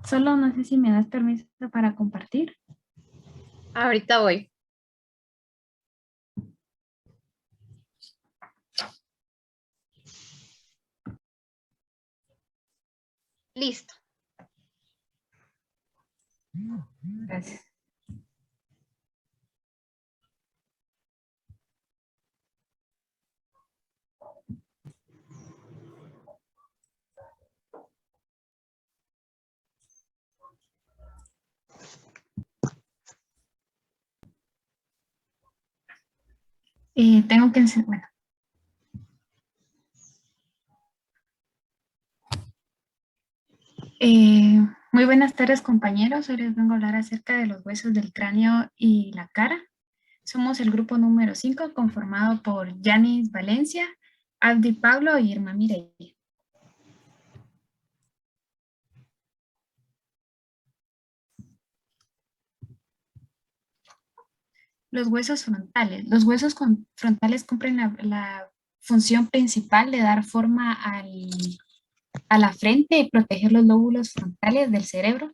Solo no sé si me das permiso para compartir. Ahorita voy. Listo. Gracias. Tengo que enseñar. Bueno. Muy buenas tardes, compañeros. Hoy les vengo a hablar acerca de los huesos del cráneo y la cara. Somos el grupo número 5, conformado por Yanis Valencia, Abdi Pablo y Irma Mireille. Los huesos frontales. Los huesos frontales cumplen la función principal de dar forma a la frente y proteger los lóbulos frontales del cerebro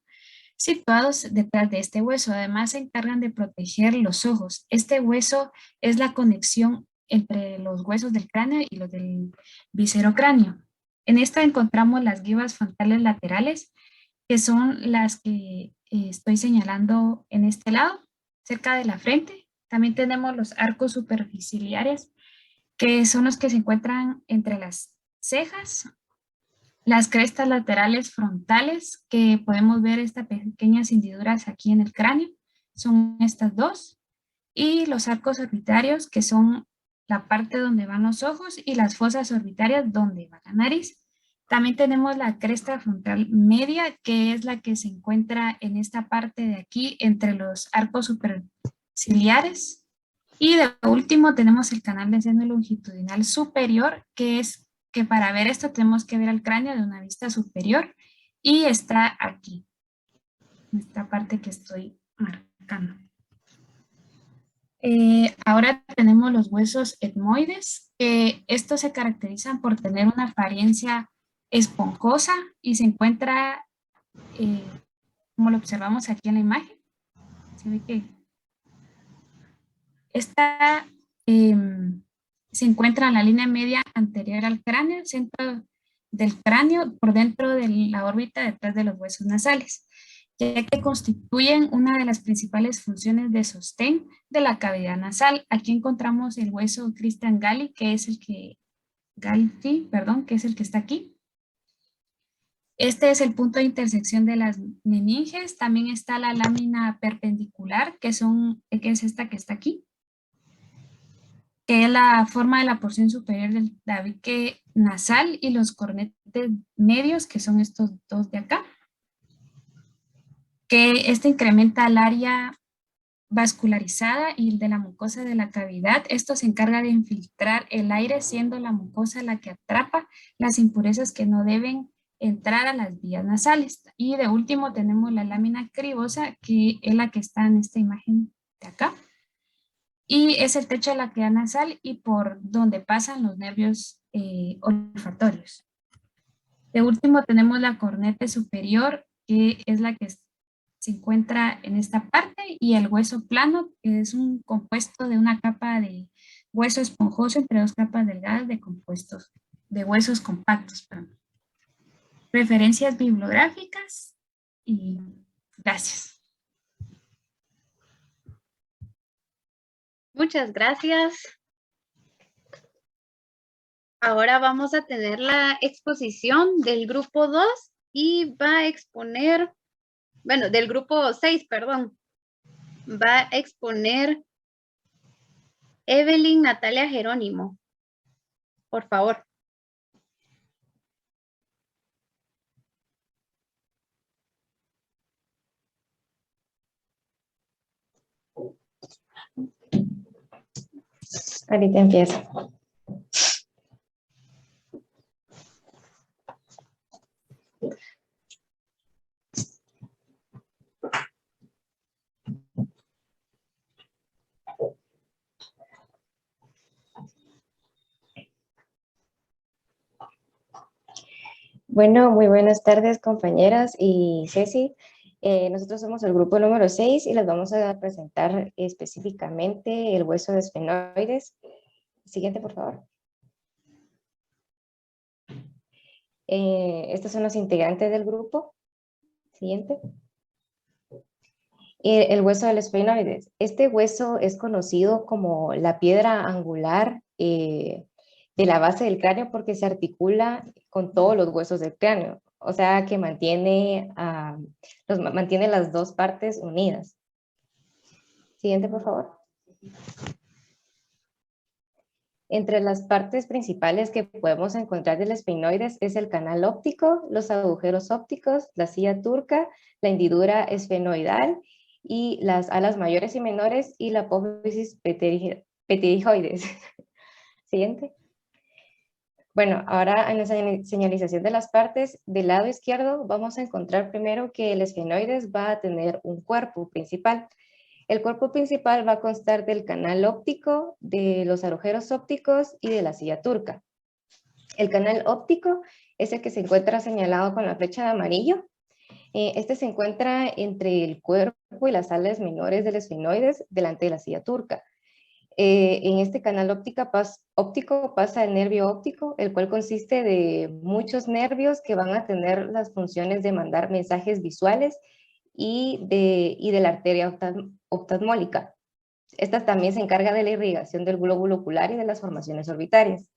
situados detrás de este hueso. Además, se encargan de proteger los ojos. Este hueso es la conexión entre los huesos del cráneo y los del viscerocráneo. En esta encontramos las guías frontales laterales, que son las que estoy señalando en este lado, cerca de la frente. También tenemos los arcos superciliares, que son los que se encuentran entre las cejas, las crestas laterales frontales, que podemos ver estas pequeñas hendiduras aquí en el cráneo, son estas dos, y los arcos orbitarios, que son la parte donde van los ojos, y las fosas orbitarias donde va la nariz. También tenemos la cresta frontal media, que es la que se encuentra en esta parte de aquí, entre los arcos superciliares. Y de último tenemos el canal de seno longitudinal superior, que para ver esto tenemos que ver el cráneo de una vista superior, y está aquí, en esta parte que estoy marcando. Ahora tenemos los huesos etmoides, que estos se caracterizan por tener una apariencia esponjosa y se encuentra, eh, como lo observamos aquí en la imagen, se ve que esta se encuentra en la línea media anterior al cráneo, centro del cráneo, por dentro de la órbita detrás de los huesos nasales, ya que constituyen una de las principales funciones de sostén de la cavidad nasal. Aquí encontramos el hueso Christian Galli, que es el que, que es el que está aquí. Este es el punto de intersección de las meninges. También está la lámina perpendicular, que es esta que está aquí, que es la forma de la porción superior del tabique nasal, y los cornetes medios, que son estos dos de acá, que este incrementa el área vascularizada y el de la mucosa de la cavidad. Esto se encarga de infiltrar el aire, siendo la mucosa la que atrapa las impurezas que no deben entrar a las vías nasales. Y de último tenemos la lámina cribosa, que es la que está en esta imagen de acá, y es el techo de la cavidad nasal y por donde pasan los nervios olfatorios. De último tenemos la corneta superior, que es la que se encuentra en esta parte, y el hueso plano, que es un compuesto de una capa de hueso esponjoso entre dos capas delgadas de compuestos, de huesos compactos. Perdón. Referencias bibliográficas y gracias. Muchas gracias. Ahora vamos a tener la exposición del grupo 2 y va a exponer, bueno, del grupo 6, perdón. Va a exponer Evelyn Natalia Jerónimo. Por favor. Ahorita empiezo. Bueno, muy buenas tardes, compañeras y Ceci. Nosotros somos el grupo número 6 y les vamos a presentar específicamente el hueso de esfenoides. Siguiente, por favor. Estos son los integrantes del grupo. Siguiente. El hueso del esfenoides. Este hueso es conocido como la piedra angular de la base del cráneo porque se articula con todos los huesos del cráneo. O sea que mantiene las dos partes unidas. Siguiente, por favor. Entre las partes principales que podemos encontrar del esfenoides es el canal óptico, los agujeros ópticos, la silla turca, la hendidura esfenoidal y las alas mayores y menores y la apófisis pterigoides. Siguiente. Bueno, ahora en la señalización de las partes, del lado izquierdo vamos a encontrar primero que el esfenoides va a tener un cuerpo principal. El cuerpo principal va a constar del canal óptico, de los agujeros ópticos y de la silla turca. El canal óptico es el que se encuentra señalado con la flecha de amarillo. Este se encuentra entre el cuerpo y las alas menores del esfenoides delante de la silla turca. En este canal óptico pasa el nervio óptico, el cual consiste de muchos nervios que van a tener las funciones de mandar mensajes visuales y de la arteria oftalmológica. Esta también se encarga de la irrigación del glóbulo ocular y de las formaciones orbitarias.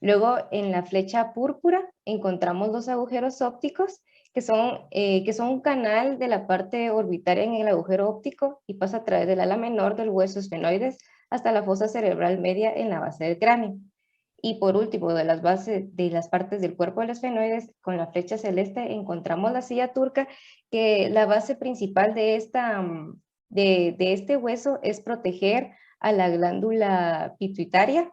Luego, en la flecha púrpura, encontramos los agujeros ópticos, que son un canal de la parte orbitaria en el agujero óptico y pasa a través del ala menor del hueso esfenoides hasta la fosa cerebral media en la base del cráneo. Y por último, de las partes del cuerpo del esfenoides, con la flecha celeste, encontramos la silla turca, que la base principal de este hueso es proteger a la glándula pituitaria,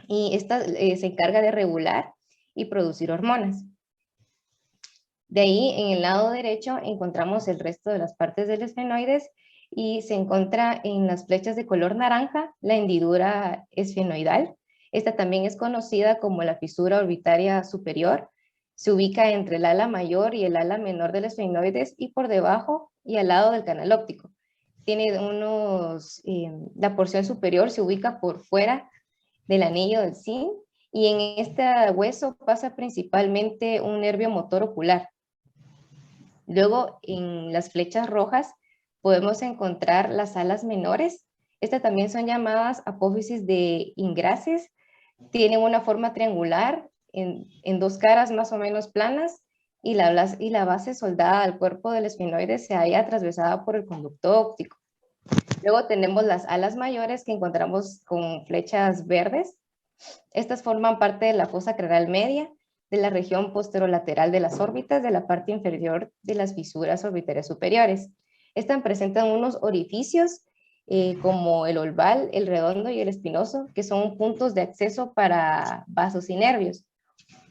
y esta se encarga de regular y producir hormonas. De ahí, en el lado derecho, encontramos el resto de las partes del esfenoides y se encuentra en las flechas de color naranja la hendidura esfenoidal. Esta también es conocida como la fisura orbitaria superior. Se ubica entre el ala mayor y el ala menor del esfenoides y por debajo y al lado del canal óptico. Tiene la porción superior se ubica por fuera del anillo del zinc, y en este hueso pasa principalmente un nervio motor ocular. Luego, en las flechas rojas podemos encontrar las alas menores. Estas también son llamadas apófisis de Ingrasses. Tienen una forma triangular en dos caras más o menos planas, y la base soldada al cuerpo del esfenoide se halla atravesada por el conducto óptico. Luego tenemos las alas mayores que encontramos con flechas verdes. Estas forman parte de la fosa craneal media, de la región posterolateral de las órbitas, de la parte inferior de las fisuras orbitarias superiores. Estas presentan unos orificios como el oval, el redondo y el espinoso, que son puntos de acceso para vasos y nervios.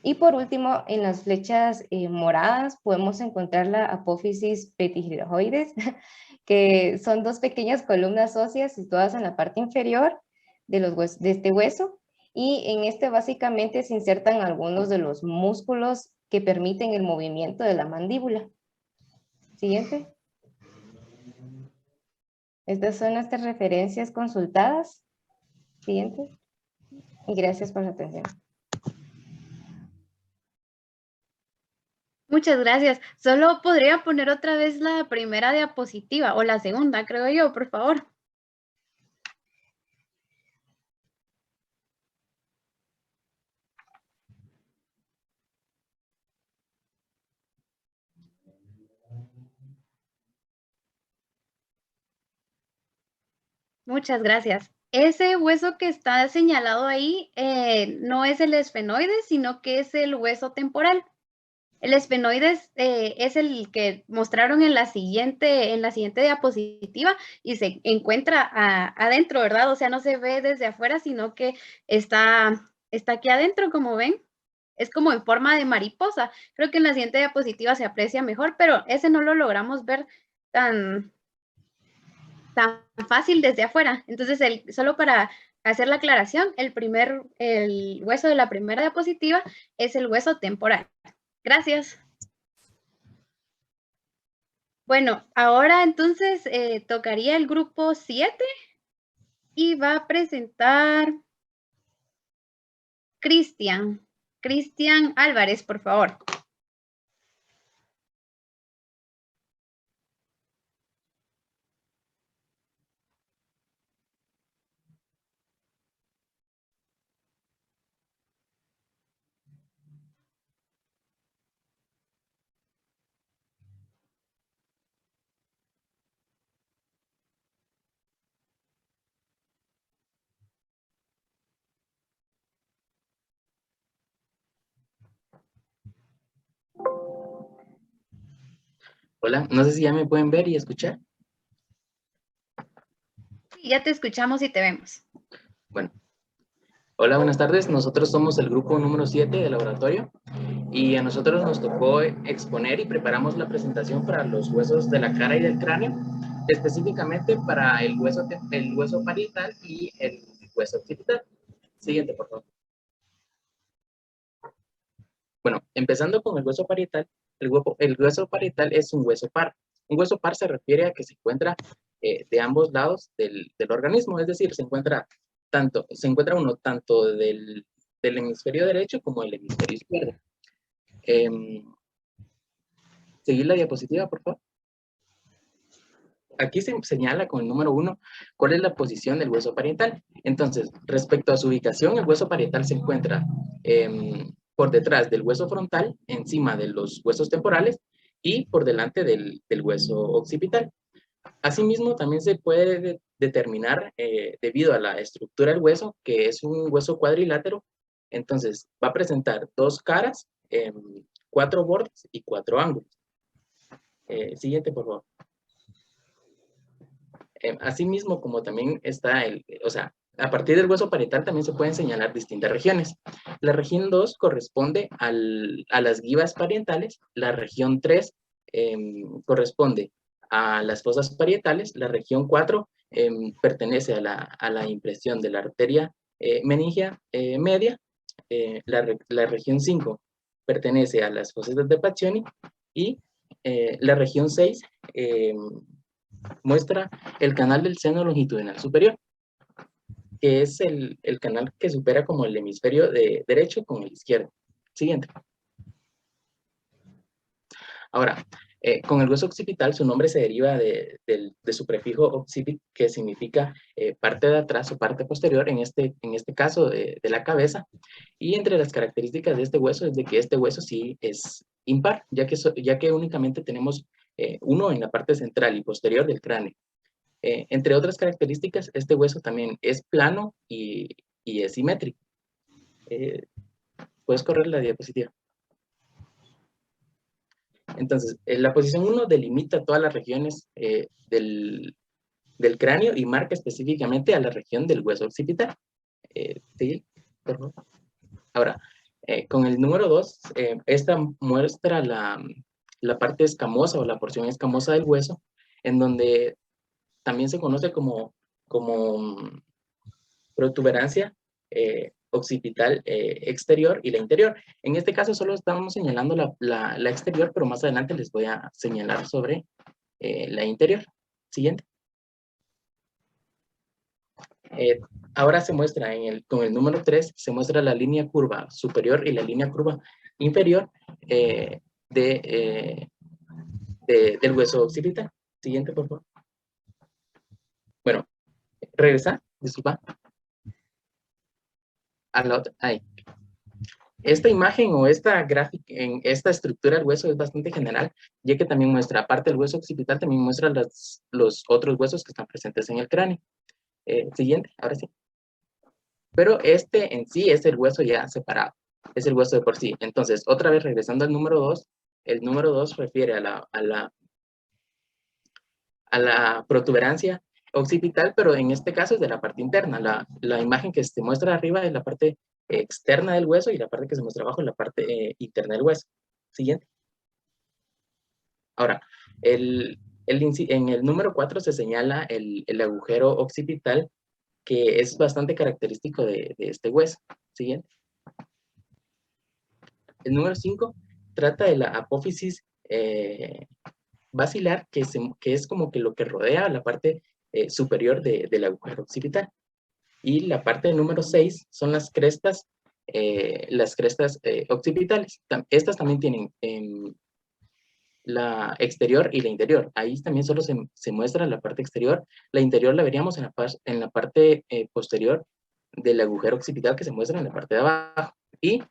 Y por último, en las flechas moradas podemos encontrar la apófisis pterigoides, que son dos pequeñas columnas óseas situadas en la parte inferior de este hueso, y en este básicamente se insertan algunos de los músculos que permiten el movimiento de la mandíbula. Siguiente. Estas son nuestras referencias consultadas. Siguiente. Y gracias por su atención. Muchas gracias. Solo podría poner otra vez la primera diapositiva, o la segunda, creo yo, por favor. Muchas gracias. Ese hueso que está señalado ahí no es el esfenoide, sino que es el hueso temporal. El esfenoides es el que mostraron en la siguiente diapositiva y se encuentra adentro, ¿verdad? O sea, no se ve desde afuera, sino que está aquí adentro, como ven. Es como en forma de mariposa. Creo que en la siguiente diapositiva se aprecia mejor, pero ese no lo logramos ver tan fácil desde afuera. Entonces, solo para hacer la aclaración, el hueso de la primera diapositiva es el hueso temporal. Gracias. Bueno, ahora entonces tocaría el grupo 7 y va a presentar Cristian. Cristian Álvarez, por favor. Hola, no sé si ya me pueden ver y escuchar. Sí, ya te escuchamos y te vemos. Bueno, hola, buenas tardes. Nosotros somos el grupo número 7 de laboratorio y a nosotros nos tocó exponer y preparamos la presentación para los huesos de la cara y del cráneo, específicamente para el hueso parietal y el hueso occipital. Siguiente, por favor. Bueno, empezando con el hueso parietal, el hueso parietal es un hueso par. Un hueso par se refiere a que se encuentra de ambos lados del organismo, es decir, se encuentra uno tanto del hemisferio derecho como del hemisferio izquierdo. Seguir la diapositiva, por favor. Aquí se señala con el número 1 cuál es la posición del hueso parietal. Entonces, respecto a su ubicación, el hueso parietal se encuentra por detrás del hueso frontal, encima de los huesos temporales y por delante del hueso occipital. Asimismo, también se puede determinar, debido a la estructura del hueso, que es un hueso cuadrilátero. Entonces, va a presentar 2 caras, 4 bordes y 4 ángulos. Siguiente, por favor. Asimismo, como también está a partir del hueso parietal también se pueden señalar distintas regiones. La región 2 corresponde a las guivas parietales, la región 3 corresponde a las fosas parietales, la región 4 pertenece a la impresión de la arteria meningia media, la región 5 pertenece a las fosas de Paccioni y la región 6 muestra el canal del seno longitudinal superior, que es el canal que supera como el hemisferio derecho con el izquierdo. Siguiente. Ahora, con el hueso occipital, su nombre se deriva de su prefijo occipit, que significa parte de atrás o parte posterior, en este caso de la cabeza. Y entre las características de este hueso es de que este hueso sí es impar, ya que únicamente tenemos uno en la parte central y posterior del cráneo. Entre otras características, este hueso también es plano y es simétrico. ¿Puedes correr la diapositiva? Entonces, la posición 1 delimita todas las regiones del cráneo y marca específicamente a la región del hueso occipital. ¿Sí? Por favor. Ahora, con el número 2, esta muestra la parte escamosa o la porción escamosa del hueso, en donde también se conoce como protuberancia occipital exterior y la interior. En este caso solo estamos señalando la exterior, pero más adelante les voy a señalar sobre la interior. Siguiente. Ahora se muestra con el número 3, se muestra la línea curva superior y la línea curva inferior del hueso occipital. Siguiente, por favor. Bueno, regresa, disculpa. A la otra, ahí. Esta imagen o esta gráfica, en esta estructura del hueso es bastante general, ya que también muestra, aparte del hueso occipital, también muestra los otros huesos que están presentes en el cráneo. Siguiente, ahora sí. Pero este en sí es el hueso ya separado, es el hueso de por sí. Entonces, otra vez regresando al número 2, el número 2 refiere a la protuberancia occipital, pero en este caso es de la parte interna. La imagen que se muestra arriba es la parte externa del hueso y la parte que se muestra abajo es la parte interna del hueso. Siguiente. Ahora, en el número 4 se señala el agujero occipital, que es bastante característico de este hueso. Siguiente. El número 5 trata de la apófisis basilar, que es como que lo que rodea la parte superior del agujero occipital. Y la parte número 6 son las crestas occipitales. Estas también tienen la exterior y la interior. Ahí también solo se muestra la parte exterior. La interior la veríamos en la parte posterior del agujero occipital, que se muestra en la parte de abajo. Y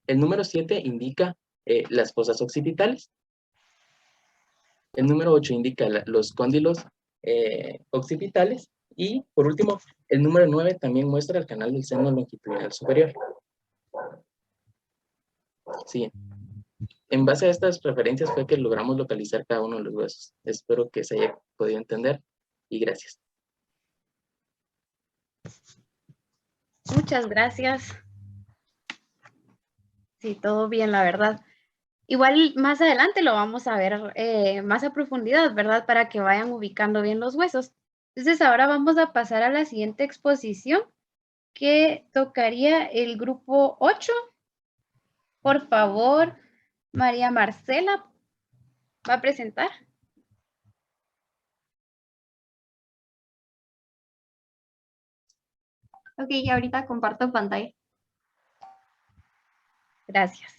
el número 7 indica las fosas occipitales. El número 8 indica los cóndilos occipitales. Y por último, el número 9 también muestra el canal del seno longitudinal superior. Sí. En base a estas preferencias fue que logramos localizar cada uno de los huesos. Espero que se haya podido entender y gracias. Muchas gracias. Sí, todo bien, la verdad. Igual más adelante lo vamos a ver más a profundidad, ¿verdad? Para que vayan ubicando bien los huesos. Entonces ahora vamos a pasar a la siguiente exposición, que tocaría el grupo 8. Por favor, María Marcela va a presentar. Ok, ahorita comparto pantalla. Gracias.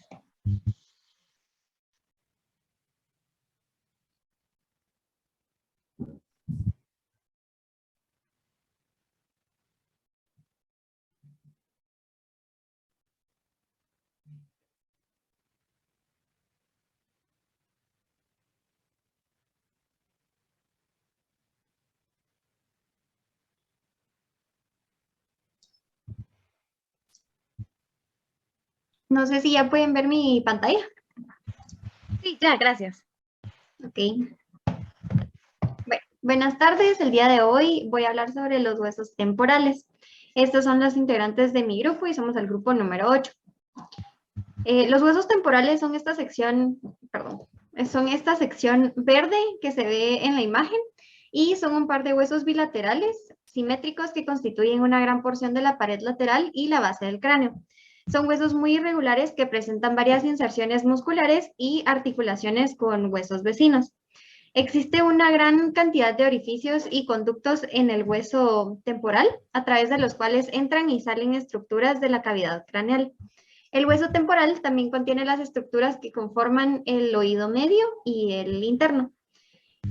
No sé si ya pueden ver mi pantalla. Sí, ya, gracias. Ok. Bueno, buenas tardes. El día de hoy voy a hablar sobre los huesos temporales. Estos son los integrantes de mi grupo y somos el grupo número 8. Los huesos temporales son esta sección verde que se ve en la imagen y son un par de huesos bilaterales simétricos que constituyen una gran porción de la pared lateral y la base del cráneo. Son huesos muy irregulares que presentan varias inserciones musculares y articulaciones con huesos vecinos. Existe una gran cantidad de orificios y conductos en el hueso temporal, a través de los cuales entran y salen estructuras de la cavidad craneal. El hueso temporal también contiene las estructuras que conforman el oído medio y el interno.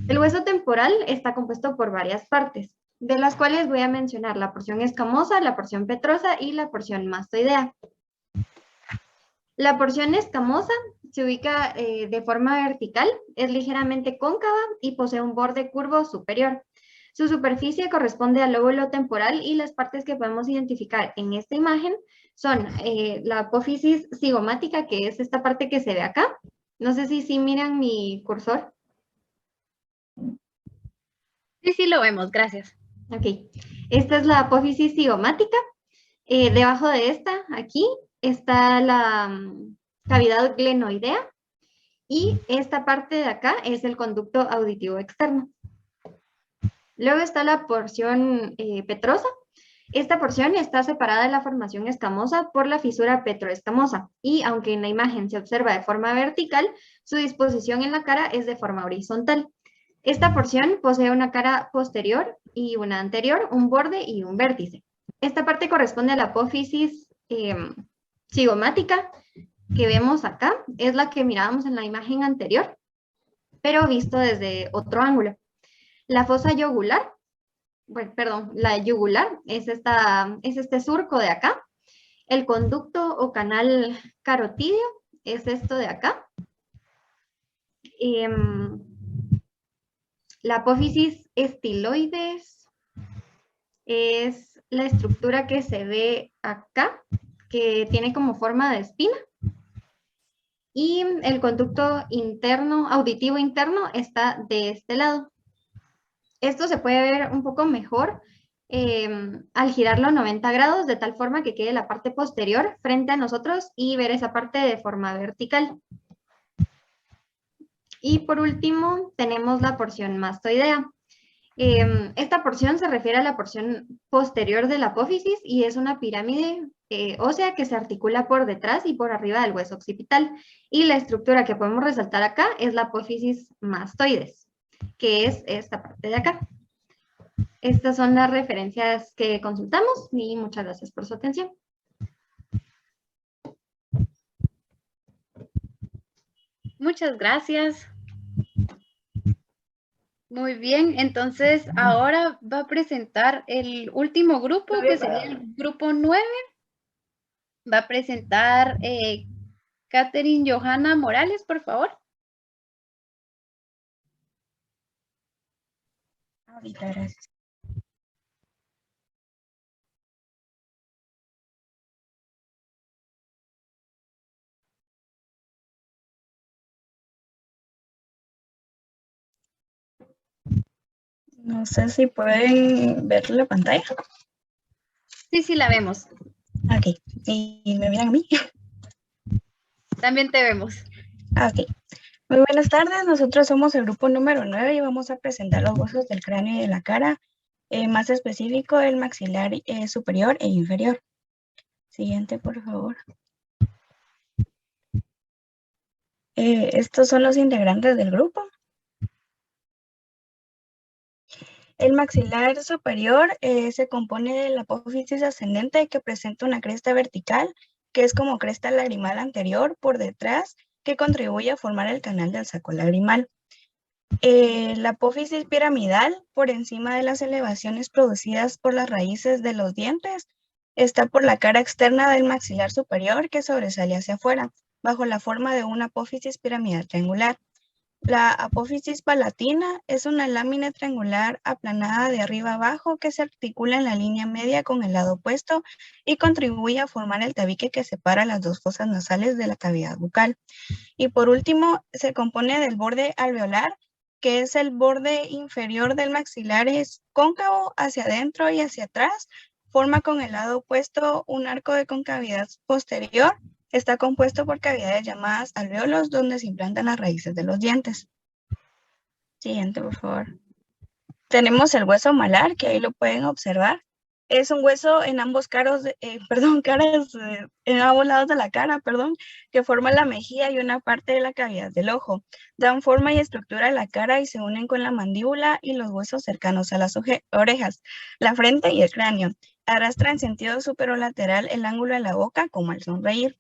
El hueso temporal está compuesto por varias partes, de las cuales voy a mencionar la porción escamosa, la porción petrosa y la porción mastoidea. La porción escamosa se ubica de forma vertical, es ligeramente cóncava y posee un borde curvo superior. Su superficie corresponde al lóbulo temporal y las partes que podemos identificar en esta imagen son la apófisis cigomática, que es esta parte que se ve acá. No sé si miran mi cursor. Sí, lo vemos, gracias. Ok, esta es la apófisis cigomática. Debajo de esta, aquí, está la cavidad glenoidea y esta parte de acá es el conducto auditivo externo. Luego está la porción petrosa. Esta porción está separada de la formación escamosa por la fisura petroescamosa y aunque en la imagen se observa de forma vertical, su disposición en la cara es de forma horizontal. Esta porción posee una cara posterior y una anterior, un borde y un vértice. Esta parte corresponde a la apófisis cigomática que vemos acá. Es la que mirábamos en la imagen anterior, pero visto desde otro ángulo. La fosa yugular, la yugular es este surco de acá. El conducto o canal carotídeo es esto de acá. La apófisis estiloides es la estructura que se ve acá, que tiene como forma de espina. Y el conducto interno, auditivo interno, está de este lado. Esto se puede ver un poco mejor al girarlo 90 grados, de tal forma que quede la parte posterior frente a nosotros y ver esa parte de forma vertical. Y por último, tenemos la porción mastoidea. Esta porción se refiere a la porción posterior de la apófisis y es una pirámide ósea que se articula por detrás y por arriba del hueso occipital. Y la estructura que podemos resaltar acá es la apófisis mastoides, que es esta parte de acá. Estas son las referencias que consultamos y muchas gracias por su atención. Muchas gracias. Muy bien, entonces ahora va a presentar el último grupo, que sería el grupo 9. Va a presentar Catherine Johanna Morales, por favor. Ahorita, gracias. No sé si pueden ver la pantalla. Sí, sí, la vemos. Ok, ¿y me miran a mí? También te vemos. Ok, muy buenas tardes. Nosotros somos el grupo número 9 y vamos a presentar los huesos del cráneo y de la cara, más específico el maxilar superior e inferior. Siguiente, por favor. Estos son los integrantes del grupo. El maxilar superior se compone de la apófisis ascendente que presenta una cresta vertical, que es como cresta lagrimal anterior por detrás, que contribuye a formar el canal del saco lagrimal. La apófisis piramidal, por encima de las elevaciones producidas por las raíces de los dientes, está por la cara externa del maxilar superior que sobresale hacia afuera, bajo la forma de una apófisis piramidal triangular. La apófisis palatina es una lámina triangular aplanada de arriba abajo que se articula en la línea media con el lado opuesto y contribuye a formar el tabique que separa las dos fosas nasales de la cavidad bucal. Y por último, se compone del borde alveolar, que es el borde inferior del maxilar, es cóncavo hacia adentro y hacia atrás, forma con el lado opuesto un arco de concavidad posterior. Está compuesto por cavidades llamadas alveolos, donde se implantan las raíces de los dientes. Siguiente, por favor. Tenemos el hueso malar, que ahí lo pueden observar. Es un hueso en ambos caras, en ambos lados de la cara, que forma la mejilla y una parte de la cavidad del ojo. Dan forma y estructura a la cara y se unen con la mandíbula y los huesos cercanos a las orejas, la frente y el cráneo. Arrastra en sentido superolateral el ángulo de la boca, como al sonreír.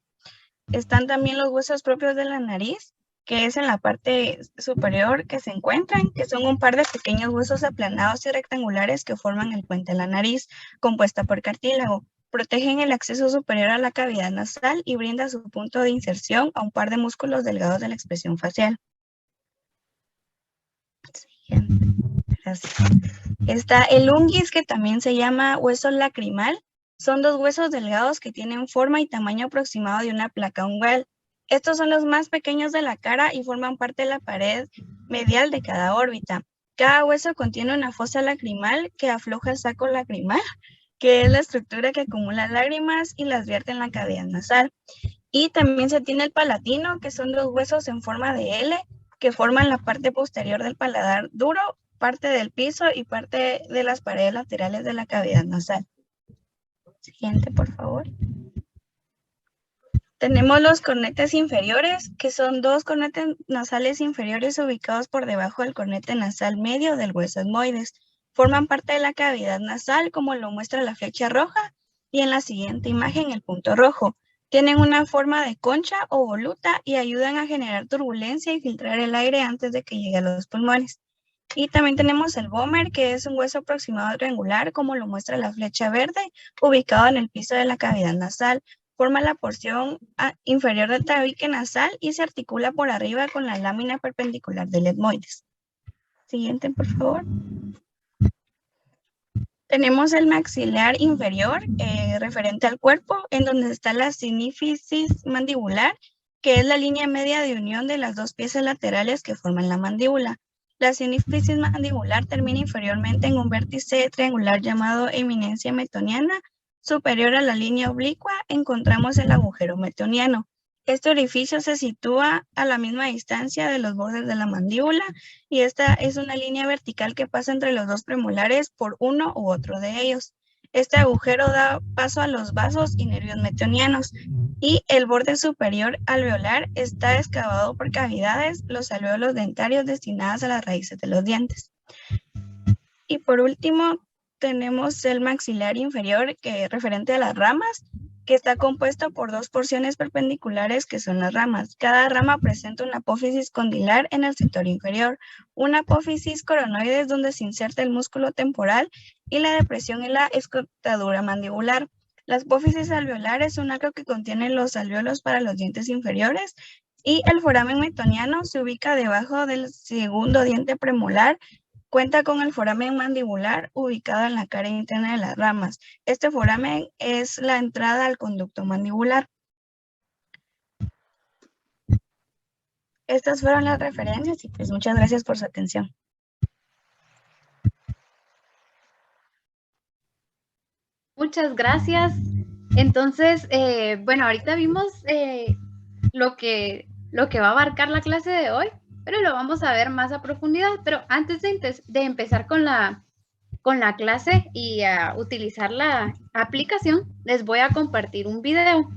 Están también los huesos propios de la nariz, que es en la parte superior que se encuentran, que son un par de pequeños huesos aplanados y rectangulares que forman el puente de la nariz, compuesta por cartílago. Protegen el acceso superior a la cavidad nasal y brinda su punto de inserción a un par de músculos delgados de la expresión facial. Siguiente. Gracias. Está el unguis, que también se llama hueso lacrimal. Son dos huesos delgados que tienen forma y tamaño aproximado de una placa ungual. Estos son los más pequeños de la cara y forman parte de la pared medial de cada órbita. Cada hueso contiene una fosa lacrimal que afloja el saco lacrimal, que es la estructura que acumula lágrimas y las vierte en la cavidad nasal. Y también se tiene el palatino, que son dos huesos en forma de L, que forman la parte posterior del paladar duro, parte del piso y parte de las paredes laterales de la cavidad nasal. Siguiente, por favor. Tenemos los cornetes inferiores, que son dos cornetes nasales inferiores ubicados por debajo del cornete nasal medio del hueso etmoides. Forman parte de la cavidad nasal, como lo muestra la flecha roja, y en la siguiente imagen el punto rojo. Tienen una forma de concha o voluta y ayudan a generar turbulencia y filtrar el aire antes de que llegue a los pulmones. Y también tenemos el vomer, que es un hueso aproximado triangular, como lo muestra la flecha verde, ubicado en el piso de la cavidad nasal. Forma la porción inferior del tabique nasal y se articula por arriba con la lámina perpendicular del etmoides. Siguiente, por favor. Tenemos el maxilar inferior, referente al cuerpo, en donde está la sinífisis mandibular, que es la línea media de unión de las dos piezas laterales que forman la mandíbula. La sinífisis mandibular termina inferiormente en un vértice triangular llamado eminencia metoniana. Superior a la línea oblicua encontramos el agujero metoniano. Este orificio se sitúa a la misma distancia de los bordes de la mandíbula y esta es una línea vertical que pasa entre los dos premolares por uno u otro de ellos. Este agujero da paso a los vasos y nervios metonianos y el borde superior alveolar está excavado por cavidades, los alvéolos dentarios destinadas a las raíces de los dientes. Y por último, tenemos el maxilar inferior, que es referente a las ramas, que está compuesto por dos porciones perpendiculares que son las ramas. Cada rama presenta una apófisis condilar en el sector inferior, una apófisis coronoides donde se inserta el músculo temporal y la depresión en la escrotadura mandibular. Las apófisis alveolares son algo que contienen los alvéolos para los dientes inferiores y el foramen metoniano se ubica debajo del segundo diente premolar. Cuenta con el foramen mandibular ubicado en la cara interna de las ramas. Este foramen es la entrada al conducto mandibular. Estas fueron las referencias y pues muchas gracias por su atención. Muchas gracias. Entonces, bueno, ahorita vimos lo que va a abarcar la clase de hoy, pero lo vamos a ver más a profundidad. Pero antes de empezar con la clase y a utilizar la aplicación, les voy a compartir un video.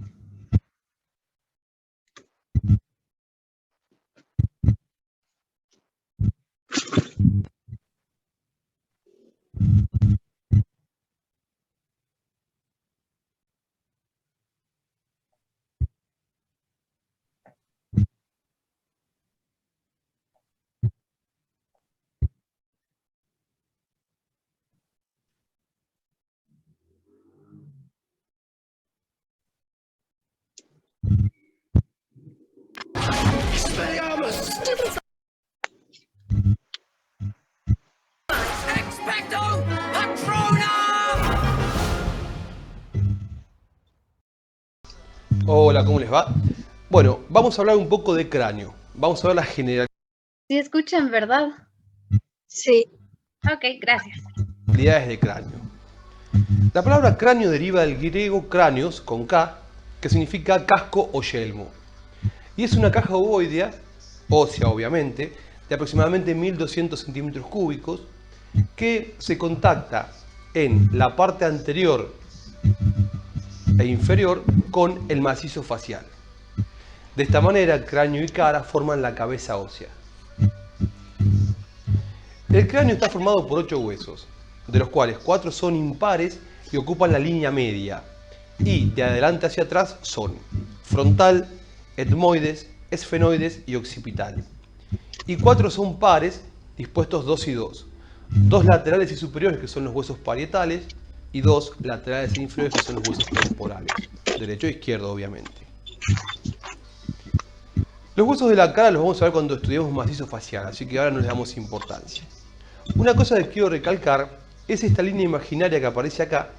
Hola, ¿cómo les va? Bueno, vamos a hablar un poco de cráneo. Vamos a ver las generalidades ¿Sí escuchan, verdad? Sí. Ok, gracias. de cráneo. La palabra cráneo deriva del griego cráneos, con K, que significa casco o yelmo. Y es una caja ovoidea, ósea obviamente, de aproximadamente 1200 centímetros cúbicos, que se contacta en la parte anterior e inferior con el macizo facial. De esta manera, cráneo y cara forman la cabeza ósea. El cráneo está formado por 8 huesos, de los cuales 4 son impares y ocupan la línea media, y de adelante hacia atrás son frontal, etmoides, esfenoides y occipital. Y 4 son pares, dispuestos 2 y 2. 2 laterales y superiores, que son los huesos parietales, y 2 laterales e inferiores, que son los huesos temporales, derecho e izquierdo obviamente. Los huesos de la cara los vamos a ver cuando estudiemos macizo facial, así que ahora no les damos importancia. Una cosa que quiero recalcar es esta línea imaginaria que aparece acá,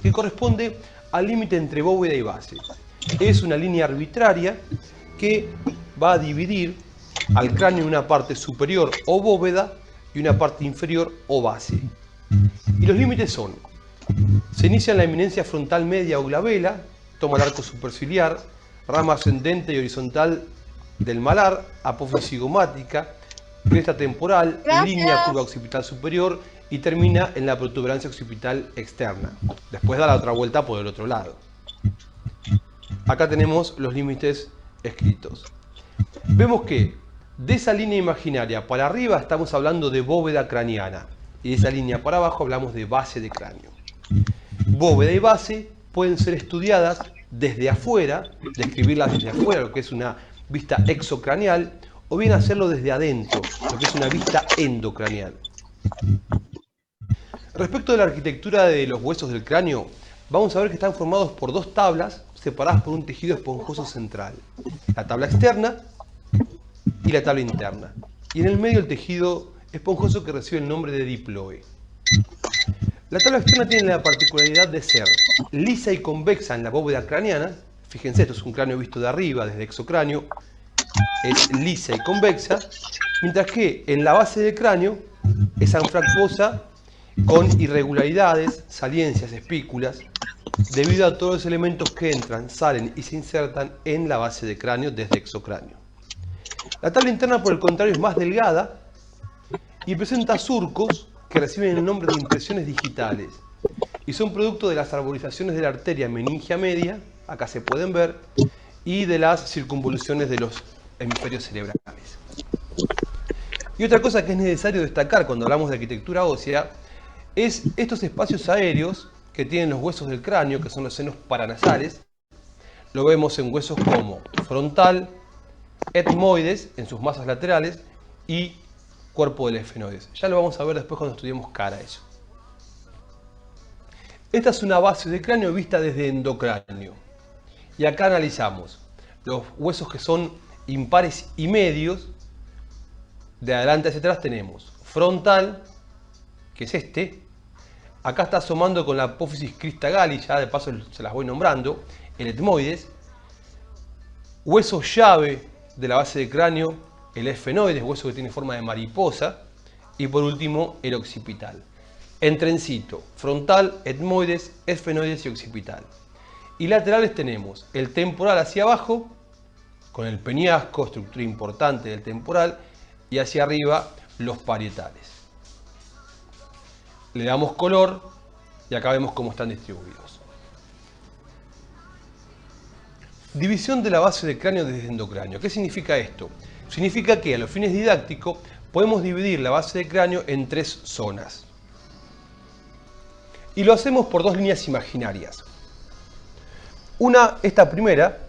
que corresponde al límite entre bóveda y base. Es una línea arbitraria que va a dividir al cráneo en una parte superior o bóveda y una parte inferior o base. Y los límites son: se inicia en la eminencia frontal media o glabela, toma el arco superciliar, rama ascendente y horizontal del malar, apófisis cigomática, cresta temporal, línea curva occipital superior y termina en la protuberancia occipital externa. Después da la otra vuelta por el otro lado. Acá tenemos los límites escritos. Vemos que de esa línea imaginaria para arriba estamos hablando de bóveda craneana y de esa línea para abajo hablamos de base de cráneo. Bóveda y base pueden ser estudiadas desde afuera, describirlas desde afuera, lo que es una vista exocraneal, o bien hacerlo desde adentro, lo que es una vista endocraneal. Respecto de la arquitectura de los huesos del cráneo, vamos a ver que están formados por 2 tablas separadas por un tejido esponjoso central. La tabla externa y la tabla interna. Y en el medio el tejido esponjoso que recibe el nombre de diploe. La tabla externa tiene la particularidad de ser lisa y convexa en la bóveda craneana. Fíjense, esto es un cráneo visto de arriba, desde exocráneo. Es lisa y convexa, mientras que en la base del cráneo es anfractuosa con irregularidades, saliencias, espículas, debido a todos los elementos que entran, salen y se insertan en la base de cráneo desde exocráneo. La tabla interna, por el contrario, es más delgada y presenta surcos que reciben el nombre de impresiones digitales y son producto de las arborizaciones de la arteria meningia media, acá se pueden ver, y de las circunvoluciones de los hemisferios cerebrales. Y otra cosa que es necesario destacar cuando hablamos de arquitectura ósea es estos espacios aéreos que tienen los huesos del cráneo, que son los senos paranasales. Lo vemos en huesos como frontal, etmoides en sus masas laterales y cuerpo del esfenoides. Ya lo vamos a ver después cuando estudiemos cara eso. Esta es una base de cráneo vista desde endocráneo. Y acá analizamos los huesos que son impares y medios. De adelante hacia atrás tenemos frontal, que es este. Acá está asomando con la apófisis crista galli, ya de paso se las voy nombrando, el etmoides. Hueso llave de la base de cráneo, el esfenoides, hueso que tiene forma de mariposa. Y por último, el occipital. En trencito, frontal, etmoides, esfenoides y occipital. Y laterales tenemos el temporal hacia abajo, con el peñasco, estructura importante del temporal, y hacia arriba los parietales. Le damos color y acá vemos cómo están distribuidos. División de la base de cráneo desde endocráneo. ¿Qué significa esto? Significa que a los fines didácticos podemos dividir la base de cráneo en 3 zonas. Y lo hacemos por 2 líneas imaginarias. Una, esta primera,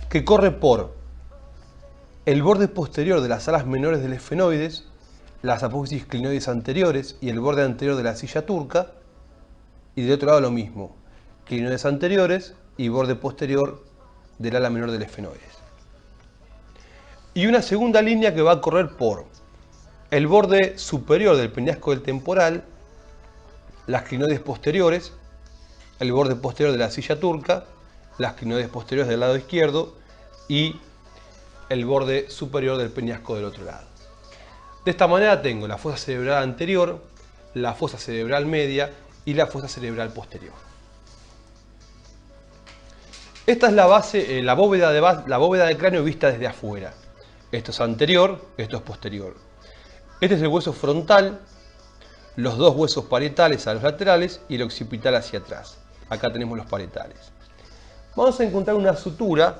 que corre por el borde posterior de las alas menores del esfenoides, las apófisis clinoides anteriores y el borde anterior de la silla turca, y de otro lado lo mismo, clinoides anteriores y borde posterior del ala menor del esfenoides. Y una segunda línea que va a correr por el borde superior del peñasco del temporal, las clinoides posteriores, el borde posterior de la silla turca, las clinoides posteriores del lado izquierdo y el borde superior del peñasco del otro lado. De esta manera tengo la fosa cerebral anterior, la fosa cerebral media y la fosa cerebral posterior. Esta es la base, la bóveda de cráneo vista desde afuera. Esto es anterior, esto es posterior. Este es el hueso frontal, los 2 huesos parietales a los laterales y el occipital hacia atrás. Acá tenemos los parietales. Vamos a encontrar una sutura,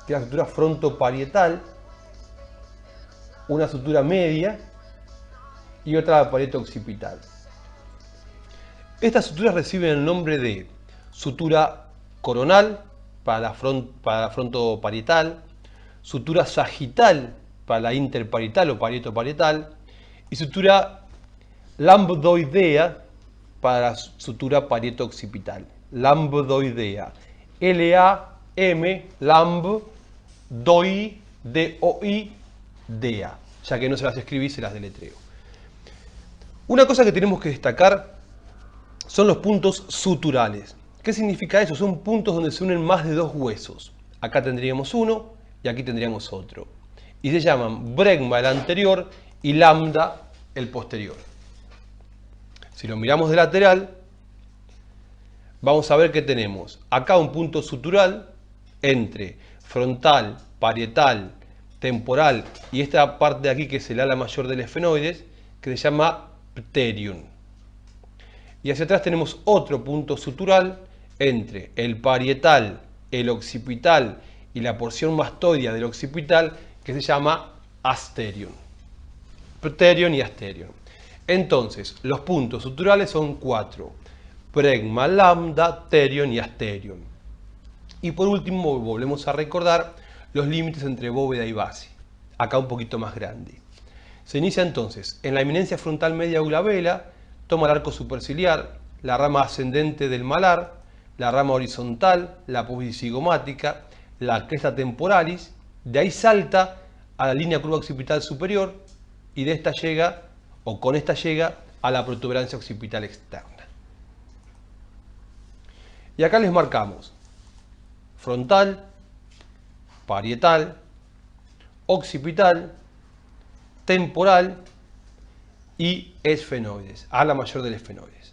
que es la sutura frontoparietal, una sutura media y otra parieto occipital. Estas suturas reciben el nombre de sutura coronal para la frontoparietal, sutura sagital para la interparietal o parieto-parietal y sutura lambdoidea para la sutura parieto-occipital. Lambdoidea. L-A-M, lamb, doi, D-O-I, dea. Ya que no se las escribí, se las deletreo. Una cosa que tenemos que destacar son los puntos suturales. ¿Qué significa eso? Son puntos donde se unen más de 2 huesos. Acá tendríamos uno y aquí tendríamos otro. Y se llaman bregma el anterior y lambda el posterior. Si lo miramos de lateral, vamos a ver que tenemos acá un punto sutural entre frontal, parietal, temporal y esta parte de aquí que es el ala mayor del esfenoides, que se llama pterium. Y hacia atrás tenemos otro punto sutural entre el parietal, el occipital y la porción mastoidea del occipital, que se llama asterium. Pterium y asterium. Entonces, los puntos suturales son 4. Bregma, lambda, pterium y asterium. Y por último, volvemos a recordar los límites entre bóveda y base. Acá un poquito más grande. Se inicia entonces en la eminencia frontal media glabela, toma el arco superciliar, la rama ascendente del malar, la rama horizontal, la apófisis cigomática, la cresta temporalis, de ahí salta a la línea curva occipital superior y de esta llega, o con esta llega, a la protuberancia occipital externa. Y acá les marcamos frontal, parietal, occipital, temporal y esfenoides, ala mayor del esfenoides.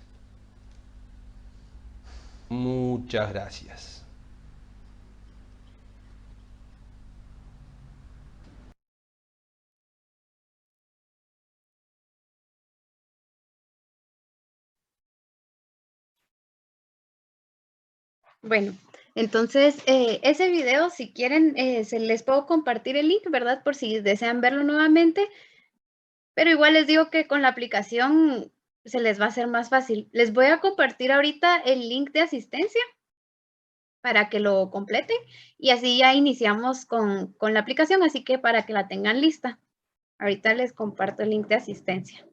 Muchas gracias. Bueno, entonces ese video, si quieren, se les puedo compartir el link, ¿verdad? Por si desean verlo nuevamente. Pero igual les digo que con la aplicación se les va a hacer más fácil. Les voy a compartir ahorita el link de asistencia para que lo completen y así ya iniciamos con la aplicación, así que para que la tengan lista. Ahorita les comparto el link de asistencia.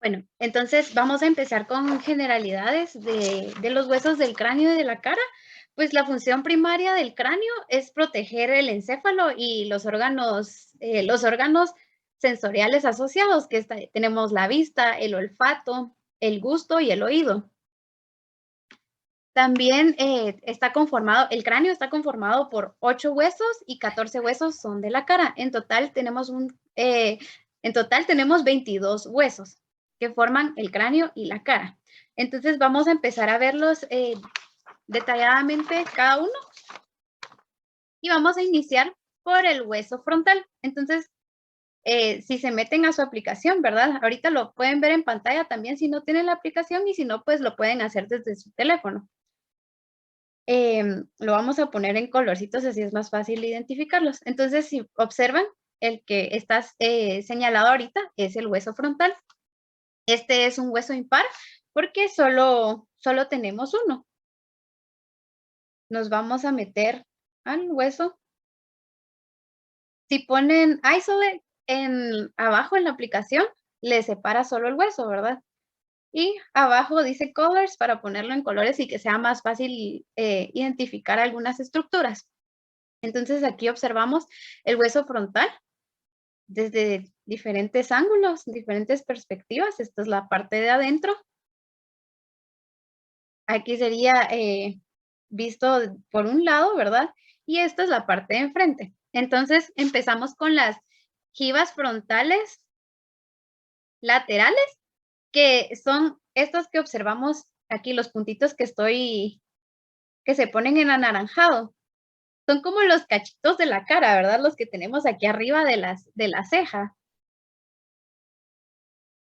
Bueno, entonces vamos a empezar con generalidades de los huesos del cráneo y de la cara. Pues la función primaria del cráneo es proteger el encéfalo y los órganos sensoriales asociados, que tenemos la vista, el olfato, el gusto y el oído. También el cráneo está conformado por 8 huesos y 14 huesos son de la cara. En total tenemos 22 huesos que forman el cráneo y la cara. Entonces vamos a empezar a verlos detalladamente cada uno y vamos a iniciar por el hueso frontal. Entonces, si se meten a su aplicación, ¿verdad? Ahorita lo pueden ver en pantalla también si no tienen la aplicación y si no, pues lo pueden hacer desde su teléfono. Lo vamos a poner en colorcitos, así es más fácil identificarlos. Entonces, si observan, el que está señalado ahorita es el hueso frontal. Este es un hueso impar porque solo tenemos uno. Nos vamos a meter al hueso. Si ponen isolate abajo en la aplicación, le separa solo el hueso, ¿verdad? Y abajo dice colors para ponerlo en colores y que sea más fácil identificar algunas estructuras. Entonces aquí observamos el hueso frontal desde diferentes ángulos, diferentes perspectivas. Esta es la parte de adentro. Aquí sería visto por un lado, ¿verdad? Y esta es la parte de enfrente. Entonces empezamos con las jivas frontales laterales, que son estos que observamos aquí, los puntitos que se ponen en anaranjado. Son como los cachitos de la cara, ¿verdad? Los que tenemos aquí arriba de la ceja.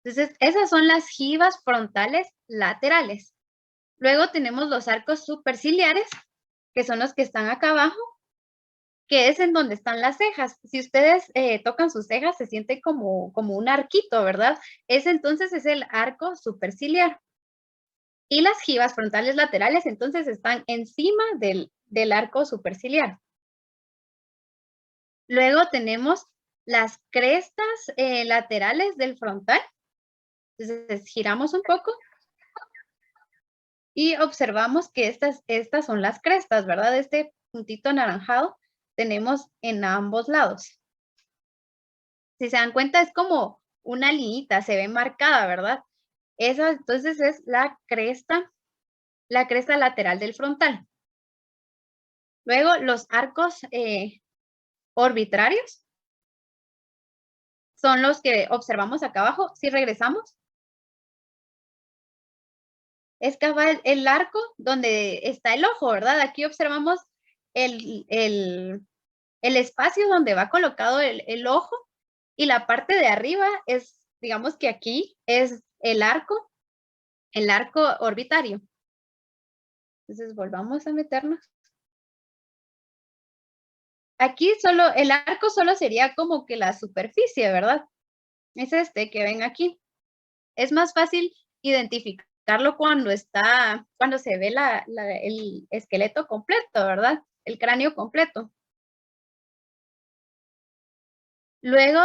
Entonces, esas son las jivas frontales laterales. Luego tenemos los arcos superciliares, que son los que están acá abajo, que es en donde están las cejas. Si ustedes tocan sus cejas, se siente como un arquito, ¿verdad? Ese entonces es el arco superciliar. Y las jivas frontales laterales, entonces, están encima del arco superciliar. Luego tenemos las crestas laterales del frontal. Entonces, giramos un poco Y observamos que estas son las crestas, ¿verdad? Este puntito anaranjado tenemos en ambos lados. Si se dan cuenta, es como una liñita, se ve marcada, ¿verdad? Esa entonces es la cresta lateral del frontal. Luego, los arcos arbitrarios son los que observamos acá abajo. Si regresamos, es que va el arco donde está el ojo, ¿verdad? Aquí observamos el espacio donde va colocado el ojo, y la parte de arriba es, digamos que aquí es el arco orbitario. Entonces volvamos a meternos. Aquí el arco solo sería como que la superficie, ¿verdad? Es este que ven aquí. Es más fácil identificarlo cuando se ve el esqueleto completo, ¿verdad? El cráneo completo. Luego,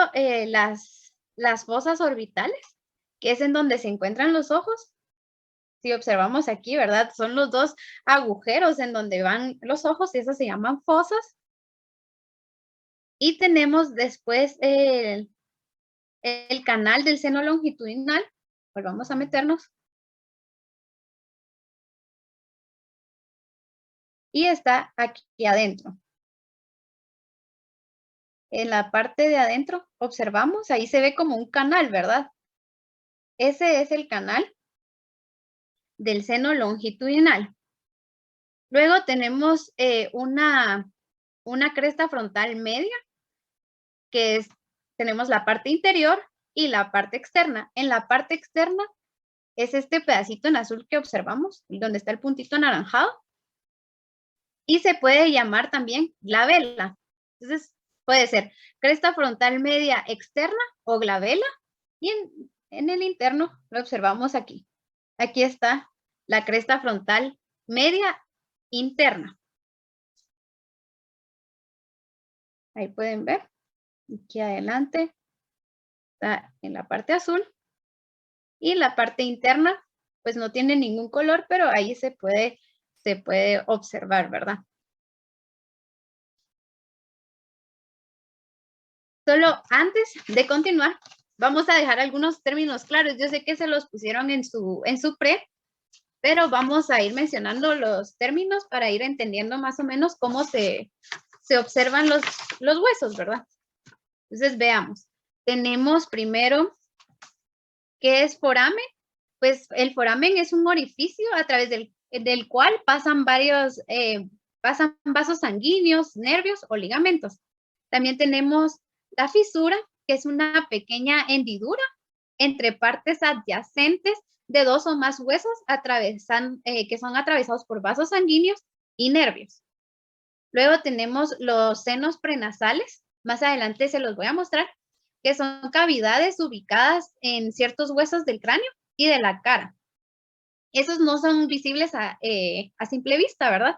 las fosas orbitales, que es en donde se encuentran los ojos. Si observamos aquí, ¿verdad? Son los dos agujeros en donde van los ojos y esas se llaman fosas. Y tenemos después el canal del seno longitudinal. Volvamos a meternos. Y está aquí adentro. En la parte de adentro, observamos, ahí se ve como un canal, ¿verdad? Ese es el canal del seno longitudinal. Luego tenemos una cresta frontal media, que tenemos la parte interior y la parte externa. En la parte externa es este pedacito en azul que observamos, donde está el puntito anaranjado, y se puede llamar también glabela. Entonces, puede ser cresta frontal media externa o glabela, y en el interno lo observamos aquí. Aquí está la cresta frontal media interna. Ahí pueden ver. Aquí adelante está en la parte azul. Y la parte interna, pues no tiene ningún color, pero ahí se puede observar, ¿verdad? Solo antes de continuar, vamos a dejar algunos términos claros. Yo sé que se los pusieron en su pre, pero vamos a ir mencionando los términos para ir entendiendo más o menos cómo se observan los huesos, ¿verdad? Entonces, veamos. Tenemos primero, ¿qué es foramen? Pues el foramen es un orificio a través del cual pasan vasos sanguíneos, nervios o ligamentos. También tenemos la fisura, que es una pequeña hendidura entre partes adyacentes de dos o más huesos que son atravesados por vasos sanguíneos y nervios. Luego tenemos los senos prenasales, más adelante se los voy a mostrar, que son cavidades ubicadas en ciertos huesos del cráneo y de la cara. Esos no son visibles a simple vista, ¿verdad?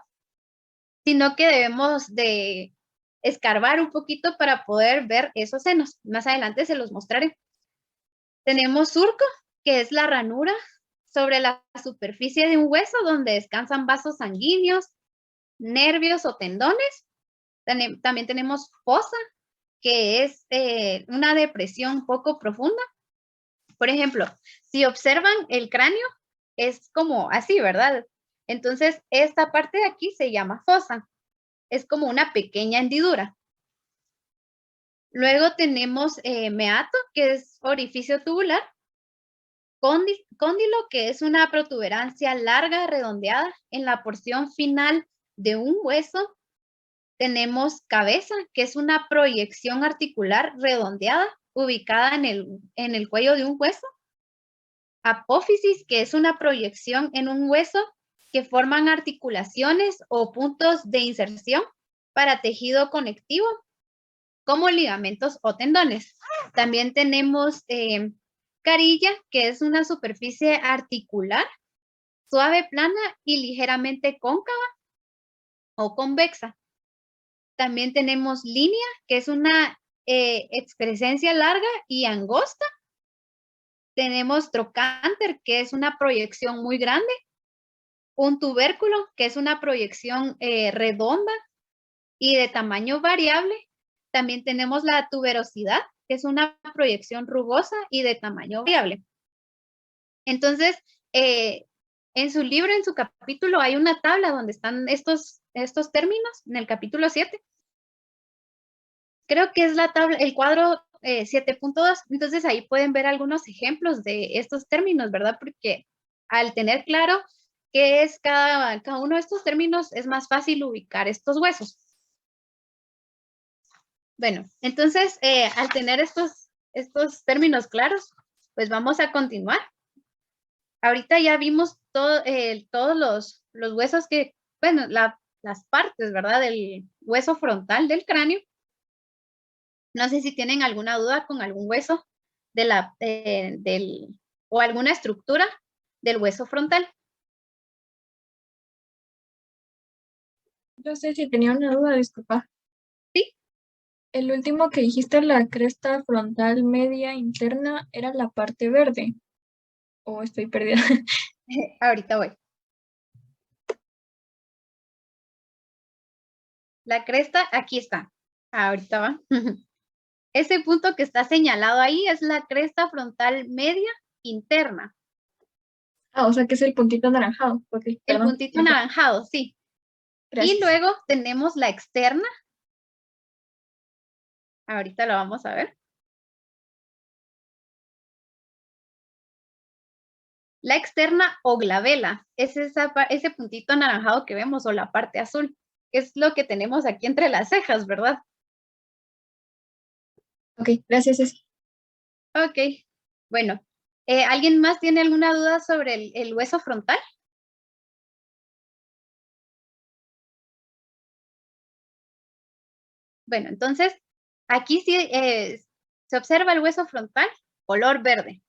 Sino que debemos de escarbar un poquito para poder ver esos senos. Más adelante se los mostraré. Tenemos surco, que es la ranura sobre la superficie de un hueso donde descansan vasos sanguíneos, nervios o tendones. También tenemos fosa, que es una depresión poco profunda. Por ejemplo, si observan el cráneo, es como así, ¿verdad? Entonces, esta parte de aquí se llama fosa. Es como una pequeña hendidura. Luego tenemos meato, que es orificio tubular. Cóndilo, que es una protuberancia larga, redondeada en la porción final de un hueso. Tenemos cabeza, que es una proyección articular redondeada ubicada en el cuello de un hueso. Apófisis, que es una proyección en un hueso que forman articulaciones o puntos de inserción para tejido conectivo, como ligamentos o tendones. También tenemos carilla, que es una superficie articular, suave, plana y ligeramente cóncava o convexa. También tenemos línea, que es una excrescencia larga y angosta. Tenemos trocánter, que es una proyección muy grande. un tubérculo, que es una proyección redonda y de tamaño variable. También tenemos la tuberosidad, que es una proyección rugosa y de tamaño variable. Entonces, en su libro, en su capítulo, hay una tabla donde están estos términos, en el capítulo 7. Creo que es la tabla, el cuadro 7.2. Entonces, ahí pueden ver algunos ejemplos de estos términos, ¿verdad? Porque al tener claro qué es cada uno de estos términos, es más fácil ubicar estos huesos. Bueno, entonces, al tener estos términos claros, pues vamos a continuar. Ahorita ya vimos todos los huesos que, bueno, las partes, ¿verdad? Del hueso frontal del cráneo. No sé si tienen alguna duda con algún hueso o alguna estructura del hueso frontal. Yo sé si tenía una duda, disculpa. Sí. El último que dijiste, la cresta frontal media interna, era la parte verde. ¿O estoy perdida? Ahorita voy. La cresta, aquí está. Ahorita va. Ese punto que está señalado ahí es la cresta frontal media interna. Ah, o sea que es el puntito anaranjado. Ok, El perdón. puntito anaranjado, sí. Gracias. Y luego tenemos la externa. Ahorita lo vamos a ver. La externa o glabela es ese puntito anaranjado que vemos o la parte azul, que es lo que tenemos aquí entre las cejas, ¿verdad? Ok, gracias, Ceci. Ok, bueno. ¿Alguien más tiene alguna duda sobre el hueso frontal? Bueno, entonces, aquí sí se observa el hueso frontal, color verde.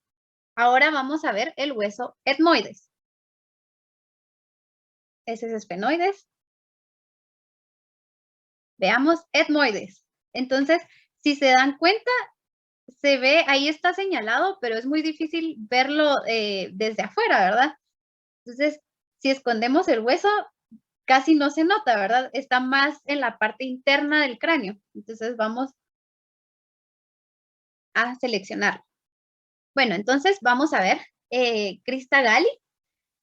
Ahora vamos a ver el hueso etmoides. Ese es esfenoides. Veamos etmoides. Entonces, si se dan cuenta, se ve, ahí está señalado, pero es muy difícil verlo desde afuera, ¿verdad? Entonces, si escondemos el hueso, casi no se nota, ¿verdad? Está más en la parte interna del cráneo. Entonces, vamos a seleccionarlo. Bueno, entonces vamos a ver crista galli,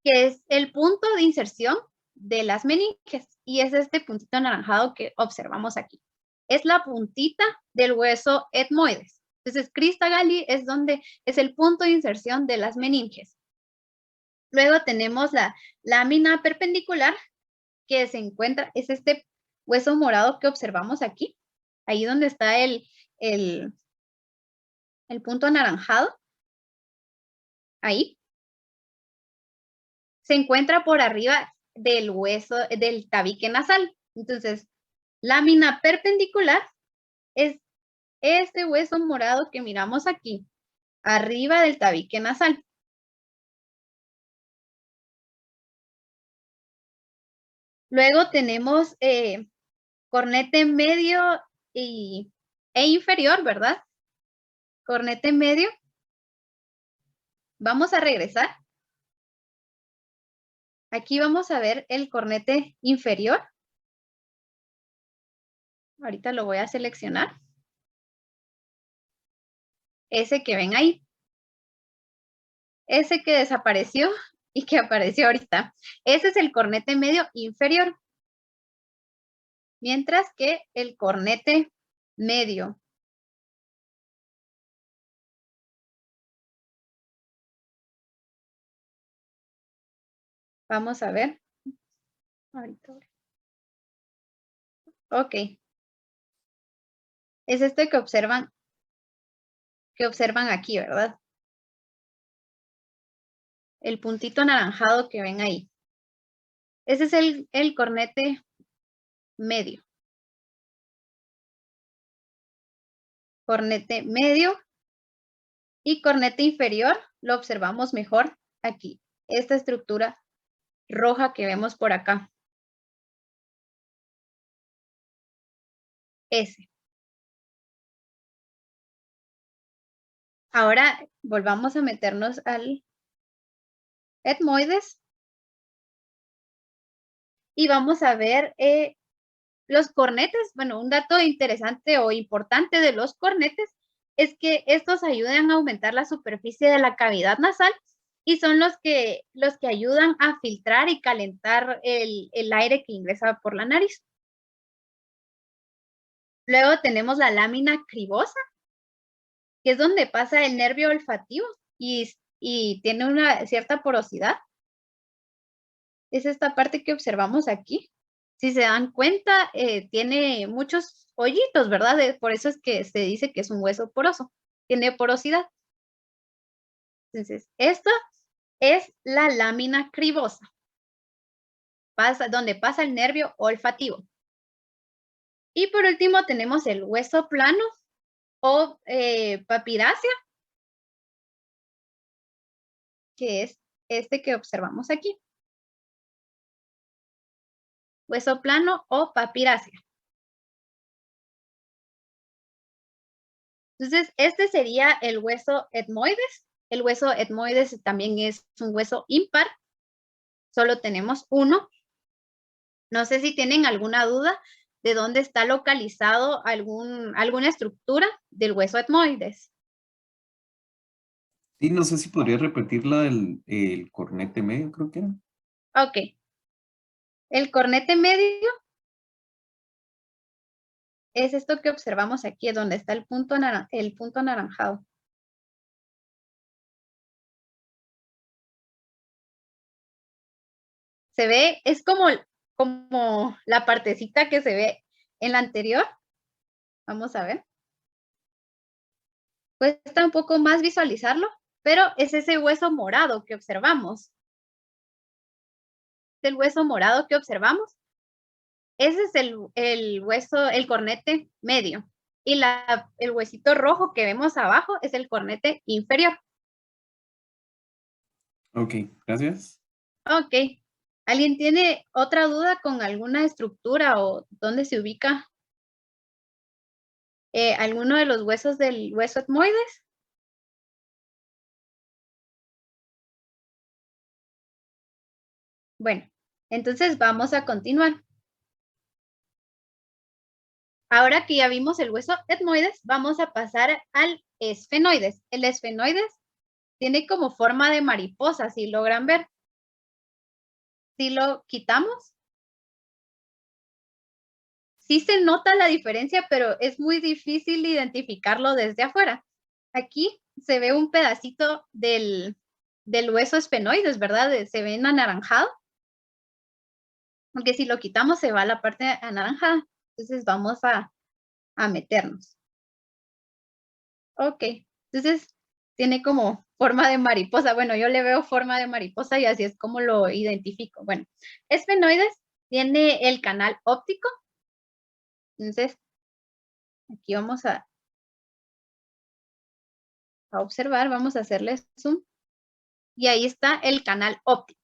que es el punto de inserción de las meninges, y es este puntito anaranjado que observamos aquí. Es la puntita del hueso etmoides. Entonces, crista galli es el punto de inserción de las meninges. Luego tenemos la lámina perpendicular, que se encuentra, es este hueso morado que observamos aquí, ahí donde está el punto anaranjado, ahí. Se encuentra por arriba del hueso, del tabique nasal. Entonces, lámina perpendicular es este hueso morado que miramos aquí, arriba del tabique nasal. Luego tenemos cornete medio e inferior, ¿verdad? Cornete medio. Vamos a regresar. Aquí vamos a ver el cornete inferior. Ahorita lo voy a seleccionar. Ese que ven ahí. Ese que desapareció y que apareció ahorita. Ese es el cornete medio inferior. Mientras que el cornete medio vamos a ver. Ahorita. Ok. Es este que observan aquí, ¿verdad? El puntito anaranjado que ven ahí. Ese es el cornete medio. Cornete medio y cornete inferior lo observamos mejor aquí. Esta estructura roja que vemos por acá. Ese. Ahora volvamos a meternos al etmoides. y vamos a ver los cornetes. Bueno, un dato interesante o importante de los cornetes es que estos ayudan a aumentar la superficie de la cavidad nasal y son los que ayudan a filtrar y calentar el aire que ingresa por la nariz. Luego tenemos la lámina cribosa, que es donde pasa el nervio olfativo y tiene una cierta porosidad. Es esta parte que observamos aquí. Si se dan cuenta, tiene muchos hoyitos, ¿verdad? Por eso es que se dice que es un hueso poroso. Tiene porosidad. Entonces, esta es la lámina cribosa, donde pasa el nervio olfativo. Y por último tenemos el hueso plano o papirácea, que es este que observamos aquí. Hueso plano o papirácea. Entonces, este sería el hueso etmoides. El hueso etmoides también es un hueso impar. Solo tenemos uno. No sé si tienen alguna duda de dónde está localizado alguna estructura del hueso etmoides. Sí, no sé si podría repetir la del el cornete medio, creo que era. Ok. El cornete medio es esto que observamos aquí, donde está el punto anaranjado. Se ve, es como la partecita que se ve en la anterior. Vamos a ver. Cuesta un poco más visualizarlo, pero es ese hueso morado que observamos. El hueso morado que observamos. Ese es el hueso, el cornete medio. Y el huesito rojo que vemos abajo es el cornete inferior. Ok, gracias. Ok. ¿Alguien tiene otra duda con alguna estructura o dónde se ubica alguno de los huesos del hueso etmoides? Bueno, entonces vamos a continuar. Ahora que ya vimos el hueso etmoides, vamos a pasar al esfenoides. El esfenoides tiene como forma de mariposa, si logran ver. Si lo quitamos, sí se nota la diferencia, pero es muy difícil identificarlo desde afuera. Aquí se ve un pedacito del hueso esfenoides, ¿verdad? Se ve anaranjado. Aunque si lo quitamos se va la parte anaranjada. Entonces vamos a meternos. Ok, entonces tiene como forma de mariposa. Bueno, yo le veo forma de mariposa y así es como lo identifico. Bueno, esfenoides tiene el canal óptico. Entonces, aquí vamos a observar, vamos a hacerle zoom. Y ahí está el canal óptico.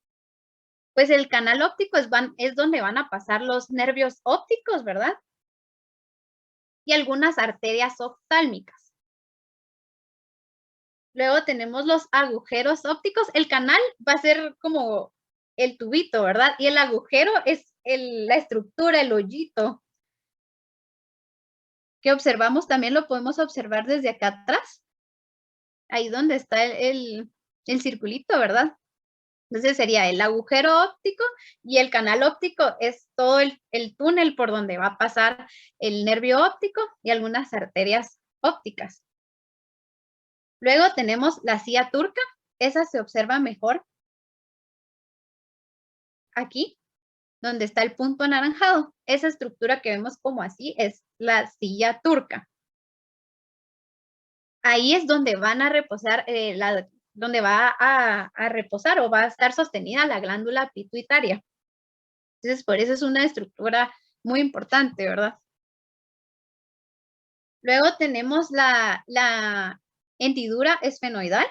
Pues el canal óptico es donde van a pasar los nervios ópticos, ¿verdad? Y algunas arterias oftálmicas. Luego tenemos los agujeros ópticos. El canal va a ser como el tubito, ¿verdad? Y el agujero es la estructura, el hoyito. Que observamos, también lo podemos observar desde acá atrás. Ahí donde está el circulito, ¿verdad? Entonces sería el agujero óptico y el canal óptico es todo el túnel por donde va a pasar el nervio óptico y algunas arterias ópticas. Luego tenemos la silla turca. Esa se observa mejor aquí, donde está el punto anaranjado. Esa estructura que vemos como así es la silla turca. Ahí es donde van a reposar, donde va a reposar o va a estar sostenida la glándula pituitaria. Entonces, por eso es una estructura muy importante, ¿verdad? Luego tenemos la hendidura esfenoidal,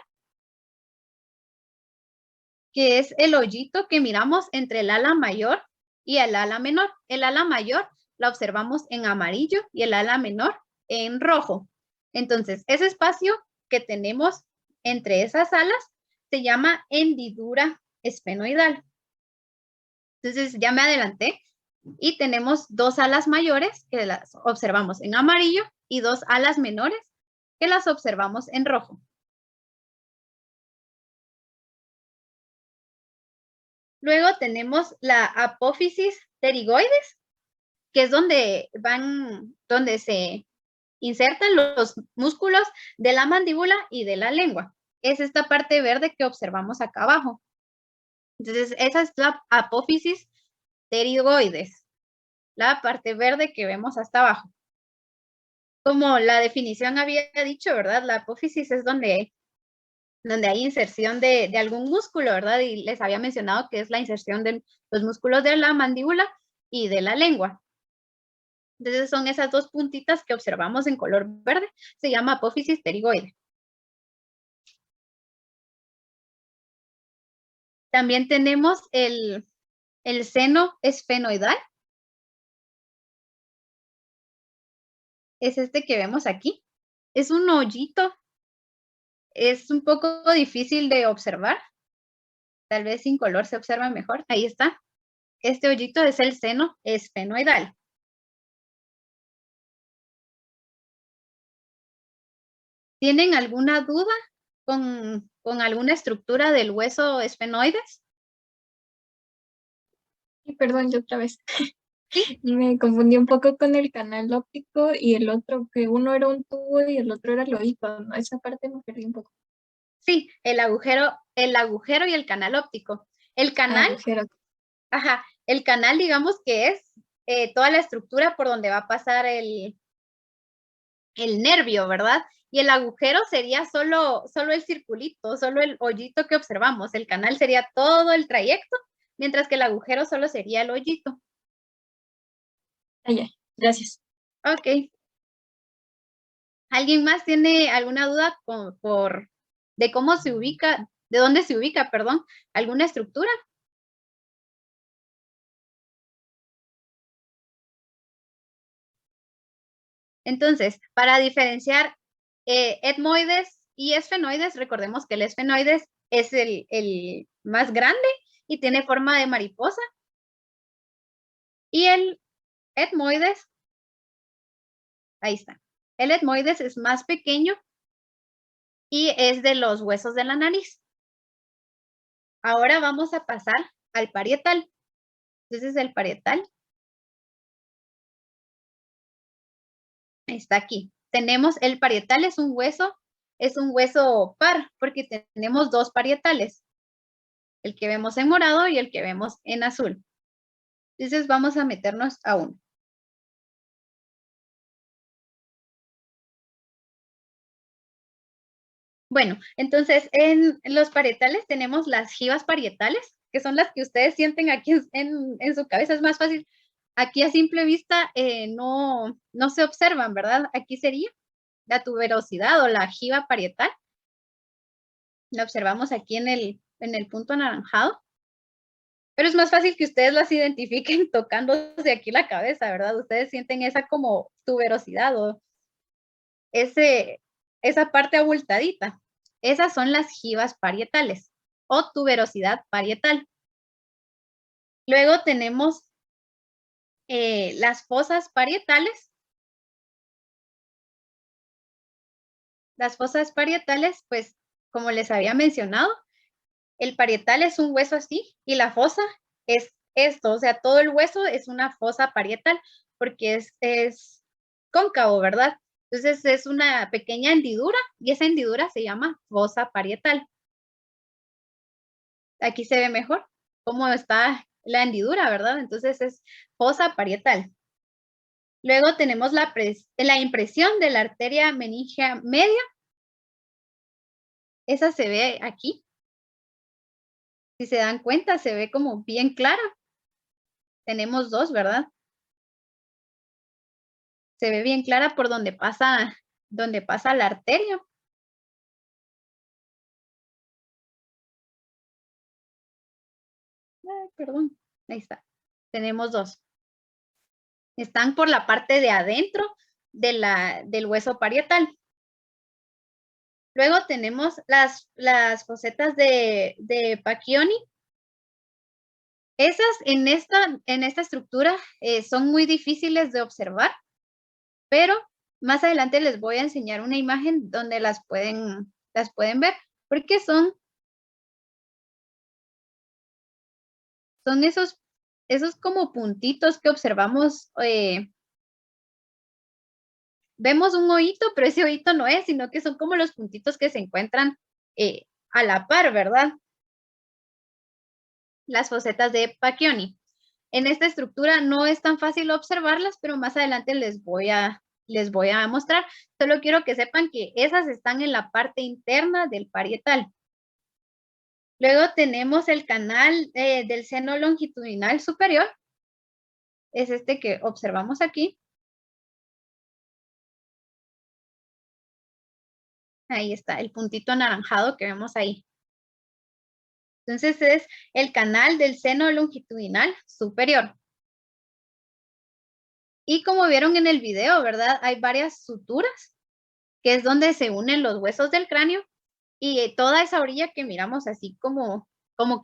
que es el hoyito que miramos entre el ala mayor y el ala menor. El ala mayor la observamos en amarillo y el ala menor en rojo. Entonces, ese espacio que tenemos entre esas alas se llama hendidura esfenoidal. Entonces ya me adelanté y tenemos dos alas mayores que las observamos en amarillo y dos alas menores que las observamos en rojo. Luego tenemos la apófisis pterigoides, que es donde se insertan los músculos de la mandíbula y de la lengua. Es esta parte verde que observamos acá abajo. Entonces, esa es la apófisis pterigoides, la parte verde que vemos hasta abajo. Como la definición había dicho, ¿verdad? La apófisis es donde hay inserción de algún músculo, ¿verdad? Y les había mencionado que es la inserción de los músculos de la mandíbula y de la lengua. Entonces son esas dos puntitas que observamos en color verde, se llama apófisis pterigoide. También tenemos el seno esfenoidal. Es este que vemos aquí. Es un hoyito. Es un poco difícil de observar. Tal vez sin color se observa mejor. Ahí está. Este hoyito es el seno esfenoidal. ¿Tienen alguna duda con alguna estructura del hueso esfenoides? Y perdón, yo otra vez. Me confundí un poco con el canal óptico y el otro, que uno era un tubo y el otro era el oído, ¿no? Esa parte me perdí un poco. Sí, el agujero y el canal óptico. El canal, Agujero. ajá, el canal digamos que es toda la estructura por donde va a pasar el nervio, ¿verdad? Y el agujero sería solo el circulito, solo el hoyito que observamos. El canal sería todo el trayecto, mientras que el agujero solo sería el hoyito. Ah, ya, gracias. Ok. ¿Alguien más tiene alguna duda de cómo se ubica, de dónde se ubica, perdón, alguna estructura? Entonces, para diferenciar etmoides y esfenoides, recordemos que el esfenoides es el más grande y tiene forma de mariposa. Y el etmoides, ahí está. El etmoides es más pequeño y es de los huesos de la nariz. Ahora vamos a pasar al parietal. Entonces el parietal está aquí. Tenemos el parietal, es un hueso par, porque tenemos dos parietales. El que vemos en morado y el que vemos en azul. Entonces vamos a meternos a uno. Bueno, entonces en los parietales tenemos las jivas parietales, que son las que ustedes sienten aquí en su cabeza. Es más fácil. Aquí a simple vista no se observan, ¿verdad? Aquí sería la tuberosidad o la jiva parietal. La observamos aquí en el punto anaranjado. Pero es más fácil que ustedes las identifiquen tocándose aquí la cabeza, ¿verdad? Ustedes sienten esa como tuberosidad o esa parte abultadita. Esas son las jivas parietales o tuberosidad parietal. Luego tenemos las fosas parietales. Las fosas parietales, pues, como les había mencionado, el parietal es un hueso así y la fosa es esto, o sea, todo el hueso es una fosa parietal porque es cóncavo, ¿verdad? Entonces es una pequeña hendidura y esa hendidura se llama fosa parietal. Aquí se ve mejor cómo está la hendidura, ¿verdad? Entonces es fosa parietal. Luego tenemos la impresión de la arteria meningea media. Esa se ve aquí. Si se dan cuenta, se ve como bien clara. Tenemos dos, ¿verdad? Se ve bien clara por donde pasa la arteria. Ay, perdón, ahí está. Tenemos dos. Están por la parte de adentro del hueso parietal. Luego tenemos las fosetas de Pacchioni. Esas en esta estructura son muy difíciles de observar, pero más adelante les voy a enseñar una imagen donde las pueden ver, porque son esos como puntitos que observamos. Vemos un hoyito, pero ese hoyito no es, sino que son como los puntitos que se encuentran a la par, ¿verdad? Las fosetas de Pacchioni. En esta estructura no es tan fácil observarlas, pero más adelante les voy a mostrar. Solo quiero que sepan que esas están en la parte interna del parietal. Luego tenemos el canal del seno longitudinal superior. Es este que observamos aquí. Ahí está, el puntito anaranjado que vemos ahí. Entonces es el canal del seno longitudinal superior. Y como vieron en el video, ¿verdad? Hay varias suturas, que es donde se unen los huesos del cráneo. Y toda esa orilla que miramos así como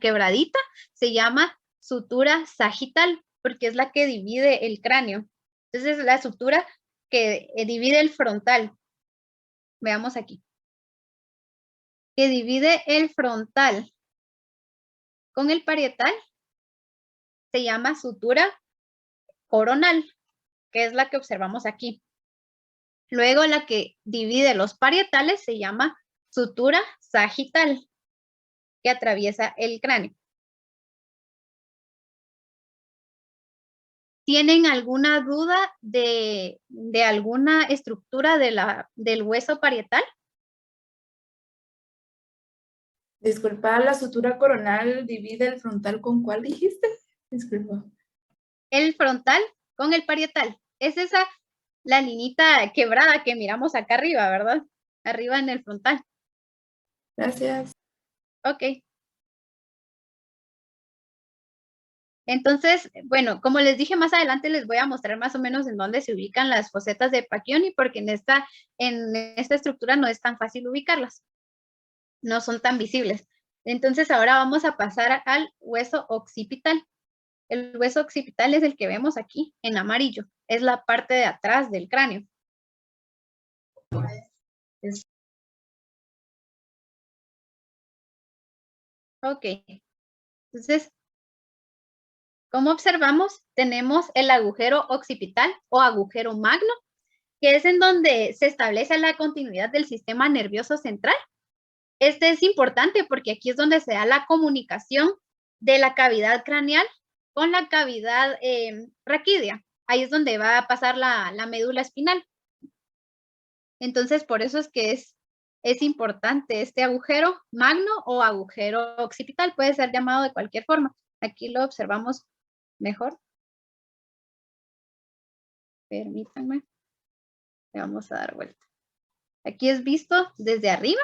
quebradita, se llama sutura sagital, porque es la que divide el cráneo. Entonces es la sutura que divide el frontal. Veamos aquí. Que divide el frontal con el parietal se llama sutura coronal, que es la que observamos aquí. Luego la que divide los parietales se llama sutura sagital, que atraviesa el cráneo. ¿Tienen alguna duda de alguna estructura del hueso parietal? Disculpa, ¿la sutura coronal divide el frontal con cuál dijiste? Disculpa. El frontal con el parietal. Es esa, la linita quebrada que miramos acá arriba, ¿verdad? Arriba en el frontal. Gracias. Ok. Entonces, bueno, como les dije, más adelante les voy a mostrar más o menos en dónde se ubican las fosetas de Pacchioni, porque en esta estructura no es tan fácil ubicarlas. No son tan visibles. Entonces ahora vamos a pasar al hueso occipital. El hueso occipital es el que vemos aquí en amarillo. Es la parte de atrás del cráneo. Ok. Entonces, como observamos, tenemos el agujero occipital o agujero magno, que es en donde se establece la continuidad del sistema nervioso central. Este es importante porque aquí es donde se da la comunicación de la cavidad craneal con la cavidad raquídea. Ahí es donde va a pasar la médula espinal. Entonces, por eso es que es importante este agujero magno o agujero occipital. Puede ser llamado de cualquier forma. Aquí lo observamos mejor. Permítanme. Le vamos a dar vuelta. Aquí es visto desde arriba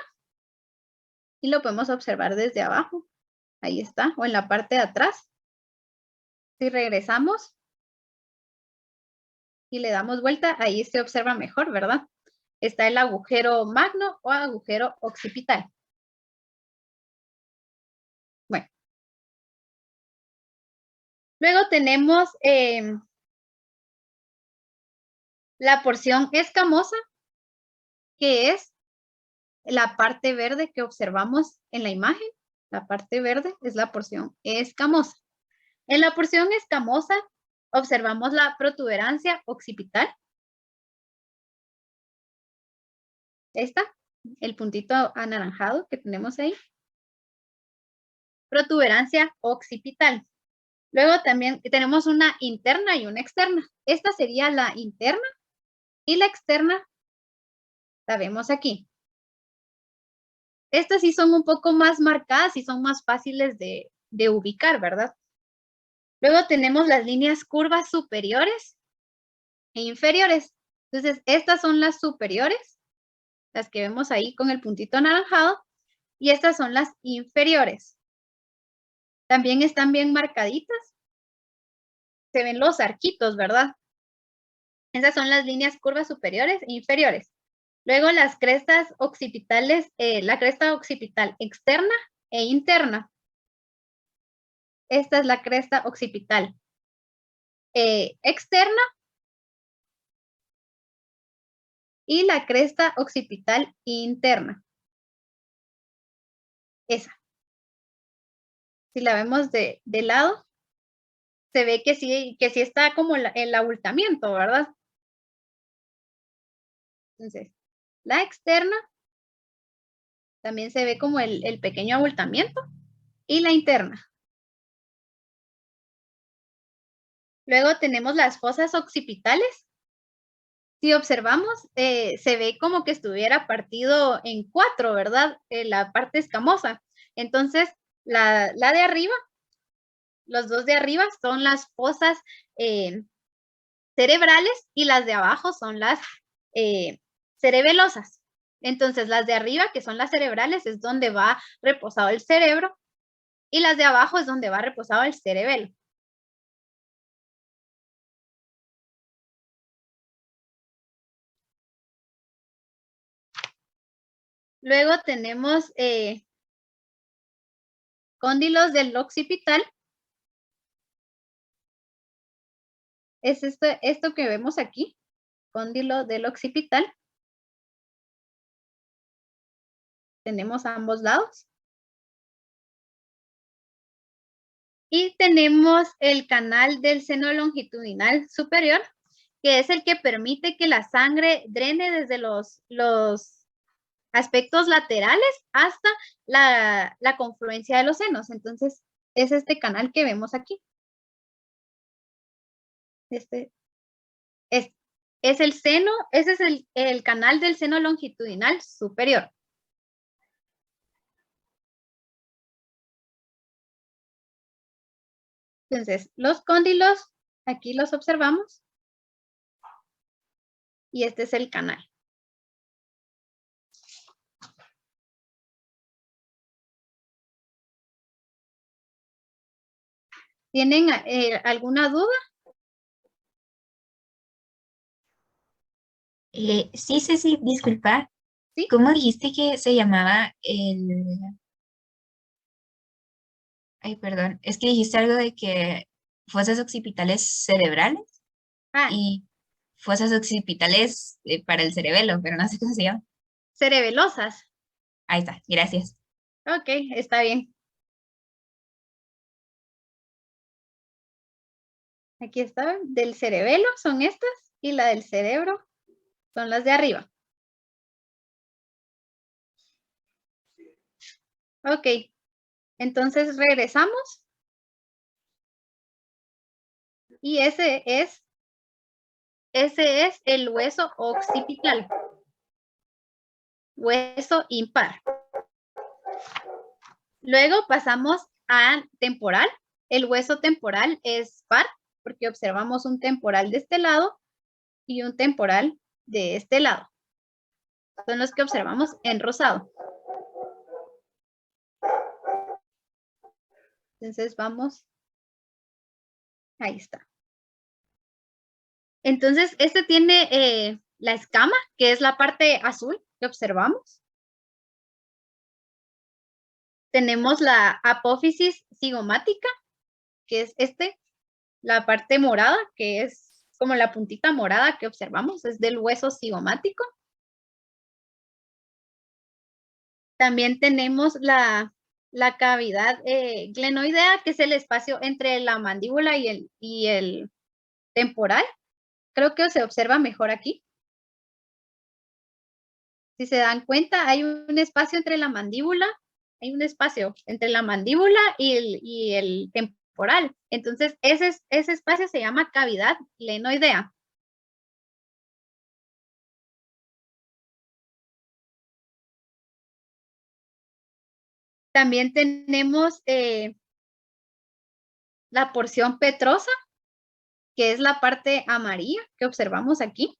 y lo podemos observar desde abajo. Ahí está, o en la parte de atrás. Si regresamos y le damos vuelta, ahí se observa mejor, ¿verdad? Está el agujero magno o agujero occipital. Bueno. Luego tenemos la porción escamosa, que es la parte verde que observamos en la imagen. La parte verde es la porción escamosa. En la porción escamosa observamos la protuberancia occipital. Esta, el puntito anaranjado que tenemos ahí. Protuberancia occipital. Luego también tenemos una interna y una externa. Esta sería la interna y la externa la vemos aquí. Estas sí son un poco más marcadas y son más fáciles de ubicar, ¿verdad? Luego tenemos las líneas curvas superiores e inferiores. Entonces, estas son las superiores, las que vemos ahí con el puntito anaranjado, y estas son las inferiores. También están bien marcaditas. Se ven los arquitos, ¿verdad? Esas son las líneas curvas superiores e inferiores. Luego las crestas occipitales, la cresta occipital externa e interna. esta es la cresta occipital externa y la cresta occipital interna. Esa. Si la vemos de lado, se ve que sí está como el abultamiento, ¿verdad? Entonces, la externa también se ve como el pequeño abultamiento y la interna. Luego tenemos las fosas occipitales. Si observamos, se ve como que estuviera partido en 4, ¿verdad? La parte escamosa. Entonces, la de arriba, los dos de arriba son las fosas cerebrales y las de abajo son las cerebelosas. Entonces, las de arriba, que son las cerebrales, es donde va reposado el cerebro y las de abajo es donde va reposado el cerebelo. Luego tenemos cóndilos del occipital. Es esto que vemos aquí, cóndilo del occipital. Tenemos a ambos lados. Y tenemos el canal del seno longitudinal superior, que es el que permite que la sangre drene desde los aspectos laterales hasta la confluencia de los senos. Entonces, es este canal que vemos aquí. Este es el seno, ese es el canal del seno longitudinal superior. Entonces, los cóndilos, aquí los observamos. Y este es el canal. ¿Tienen alguna duda? Sí, Ceci, disculpa. ¿Sí? ¿Cómo dijiste que se llamaba el...? Ay, perdón. Es que dijiste algo de que fosas occipitales cerebrales Ah, y fosas occipitales para el cerebelo, pero no sé cómo se llama. cerebelosas. Ahí está, gracias. Ok, está bien. Aquí está, del cerebelo son estas y la del cerebro son las de arriba. Ok, entonces regresamos. Y ese es el hueso occipital. Hueso impar. Luego pasamos a temporal. El hueso temporal es par porque observamos un temporal de este lado y un temporal de este lado. Son los que observamos en rosado. Entonces vamos. Ahí está. Entonces, este tiene la escama, que es la parte azul que observamos. Tenemos la apófisis cigomática, que es la parte morada, que es como la puntita morada que observamos, es del hueso cigomático. También tenemos la cavidad glenoidea, que es el espacio entre la mandíbula y el temporal. Creo que se observa mejor aquí. Si se dan cuenta, hay un espacio entre la mandíbula, y el temporal. Entonces, ese espacio se llama cavidad glenoidea. También tenemos la porción petrosa, que es la parte amarilla que observamos aquí.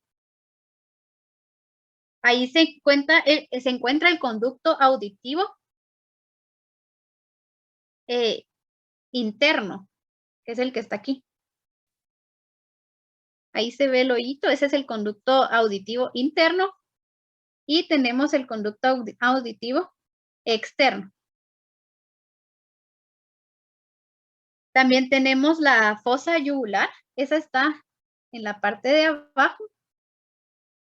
Ahí se encuentra el conducto auditivo interno, que es el que está aquí. Ahí se ve el hoyito, ese es el conducto auditivo interno. Y tenemos el conducto auditivo externo. También tenemos la fosa yugular. Esa está en la parte de abajo.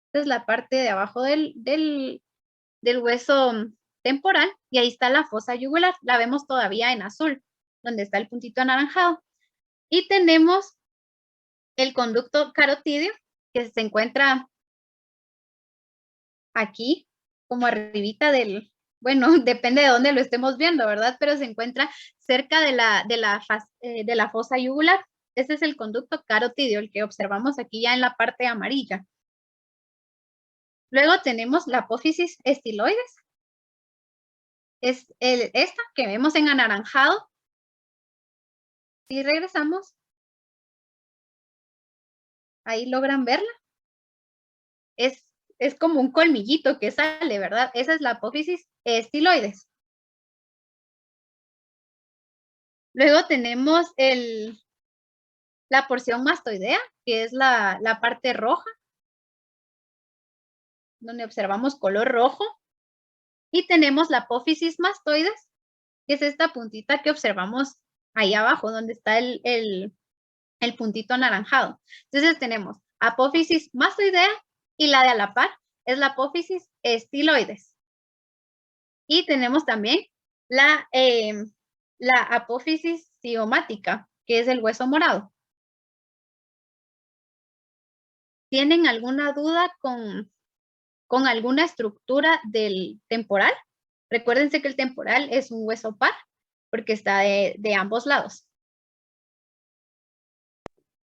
Esta es la parte de abajo del hueso temporal. Y ahí está la fosa yugular. La vemos todavía en azul, donde está el puntito anaranjado. Y tenemos el conducto carotidio, que se encuentra aquí, como arribita del, bueno, depende de dónde lo estemos viendo, ¿verdad? Pero se encuentra cerca de la fosa yugular. Ese es el conducto carotidio, el que observamos aquí ya en la parte amarilla. Luego tenemos la apófisis estiloides. Es esta que vemos en anaranjado. Si regresamos, ahí logran verla. Es como un colmillito que sale, ¿verdad? Esa es la apófisis estiloides. Luego tenemos la porción mastoidea, que es la parte roja, donde observamos color rojo. Y tenemos la apófisis mastoides, que es esta puntita que observamos ahí abajo, donde está el puntito anaranjado. Entonces tenemos apófisis mastoidea y la de a la par es la apófisis estiloides. Y tenemos también la apófisis ziomática, que es el hueso morado. ¿Tienen alguna duda con alguna estructura del temporal? Recuérdense que el temporal es un hueso par, porque está de ambos lados.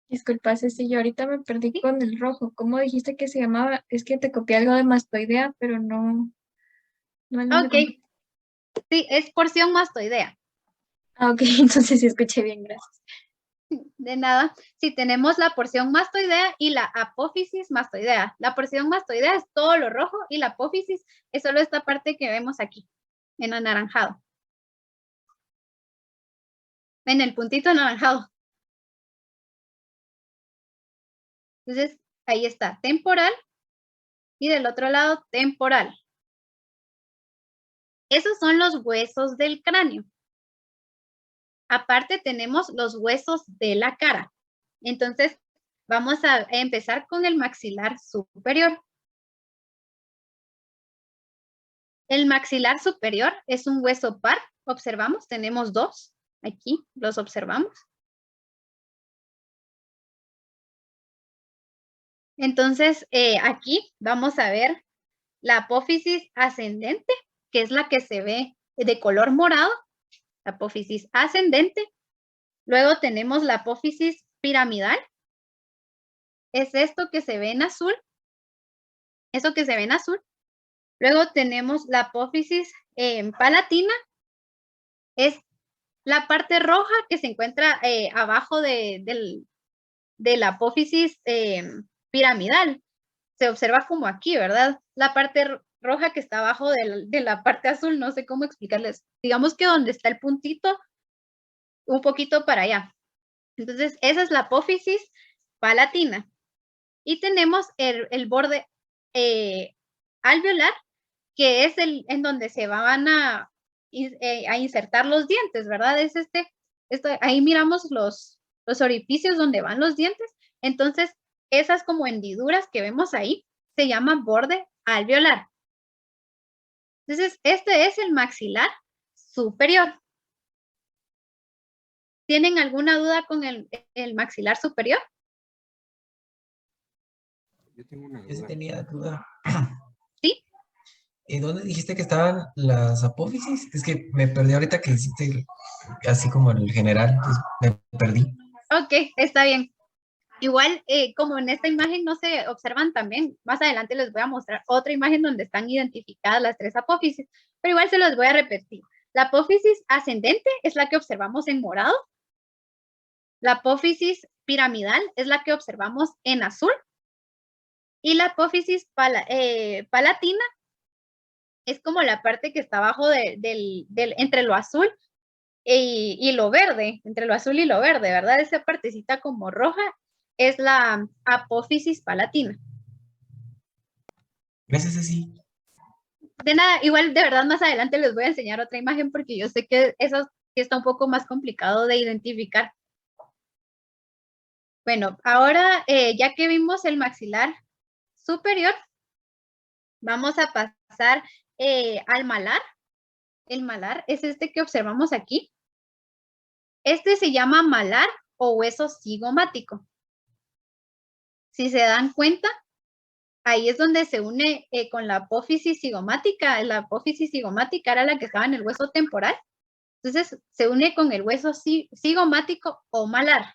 Disculpa, Ceci, yo ahorita me perdí con el rojo. ¿Cómo dijiste que se llamaba? Es que te copié algo de mastoidea, pero no es lo Ok. Sí, es porción mastoidea. Ah, ok, entonces sí escuché bien, gracias. De nada. Sí, tenemos la porción mastoidea y la apófisis mastoidea. La porción mastoidea es todo lo rojo y la apófisis es solo esta parte que vemos aquí, en anaranjado. En el puntito anaranjado. Entonces, ahí está, temporal. Y del otro lado, temporal. Esos son los huesos del cráneo. Aparte tenemos los huesos de la cara. Entonces, vamos a empezar con el maxilar superior. El maxilar superior es un hueso par. Observamos, tenemos dos. Aquí los observamos. Entonces, aquí vamos a ver la apófisis ascendente, que es la que se ve de color morado. La apófisis ascendente. Luego tenemos la apófisis piramidal. Es esto que se ve en azul. Eso que se ve en azul. Luego tenemos la apófisis palatina. Es la parte roja que se encuentra abajo de la apófisis piramidal. Se observa como aquí, ¿verdad? La parte roja que está abajo de la parte azul, no sé cómo explicarles. Digamos que donde está el puntito, un poquito para allá. Entonces, esa es la apófisis palatina. Y tenemos el borde alveolar, que es en donde se van a insertar los dientes, ¿verdad? Es ahí miramos los orificios donde van los dientes. Entonces, esas como hendiduras que vemos ahí se llaman borde alveolar. Entonces, este es el maxilar superior. ¿Tienen alguna duda con el maxilar superior? Yo tengo una duda. Yo sí tenía duda. ¿Sí? ¿Dónde dijiste que estaban las apófisis? Es que me perdí ahorita que hiciste así como el general, pues me perdí. Ok, está bien. Igual, como en esta imagen no se observan también, más adelante les voy a mostrar otra imagen donde están identificadas las tres apófisis, pero igual se los voy a repetir. La apófisis ascendente es la que observamos en morado. La apófisis piramidal es la que observamos en azul. Y la apófisis palatina es como la parte que está abajo entre lo azul y lo verde, entre lo azul y lo verde, ¿verdad? Esa partecita como roja es la apófisis palatina. Gracias, Ceci. De nada, igual de verdad más adelante les voy a enseñar otra imagen porque yo sé que esas sí está un poco más complicado de identificar. Bueno, ahora ya que vimos el maxilar superior, vamos a pasar al malar. El malar es este que observamos aquí. Este se llama malar o hueso cigomático. Si se dan cuenta, ahí es donde se une con la apófisis cigomática. La apófisis cigomática era la que estaba en el hueso temporal. Entonces, se une con el hueso cigomático o malar.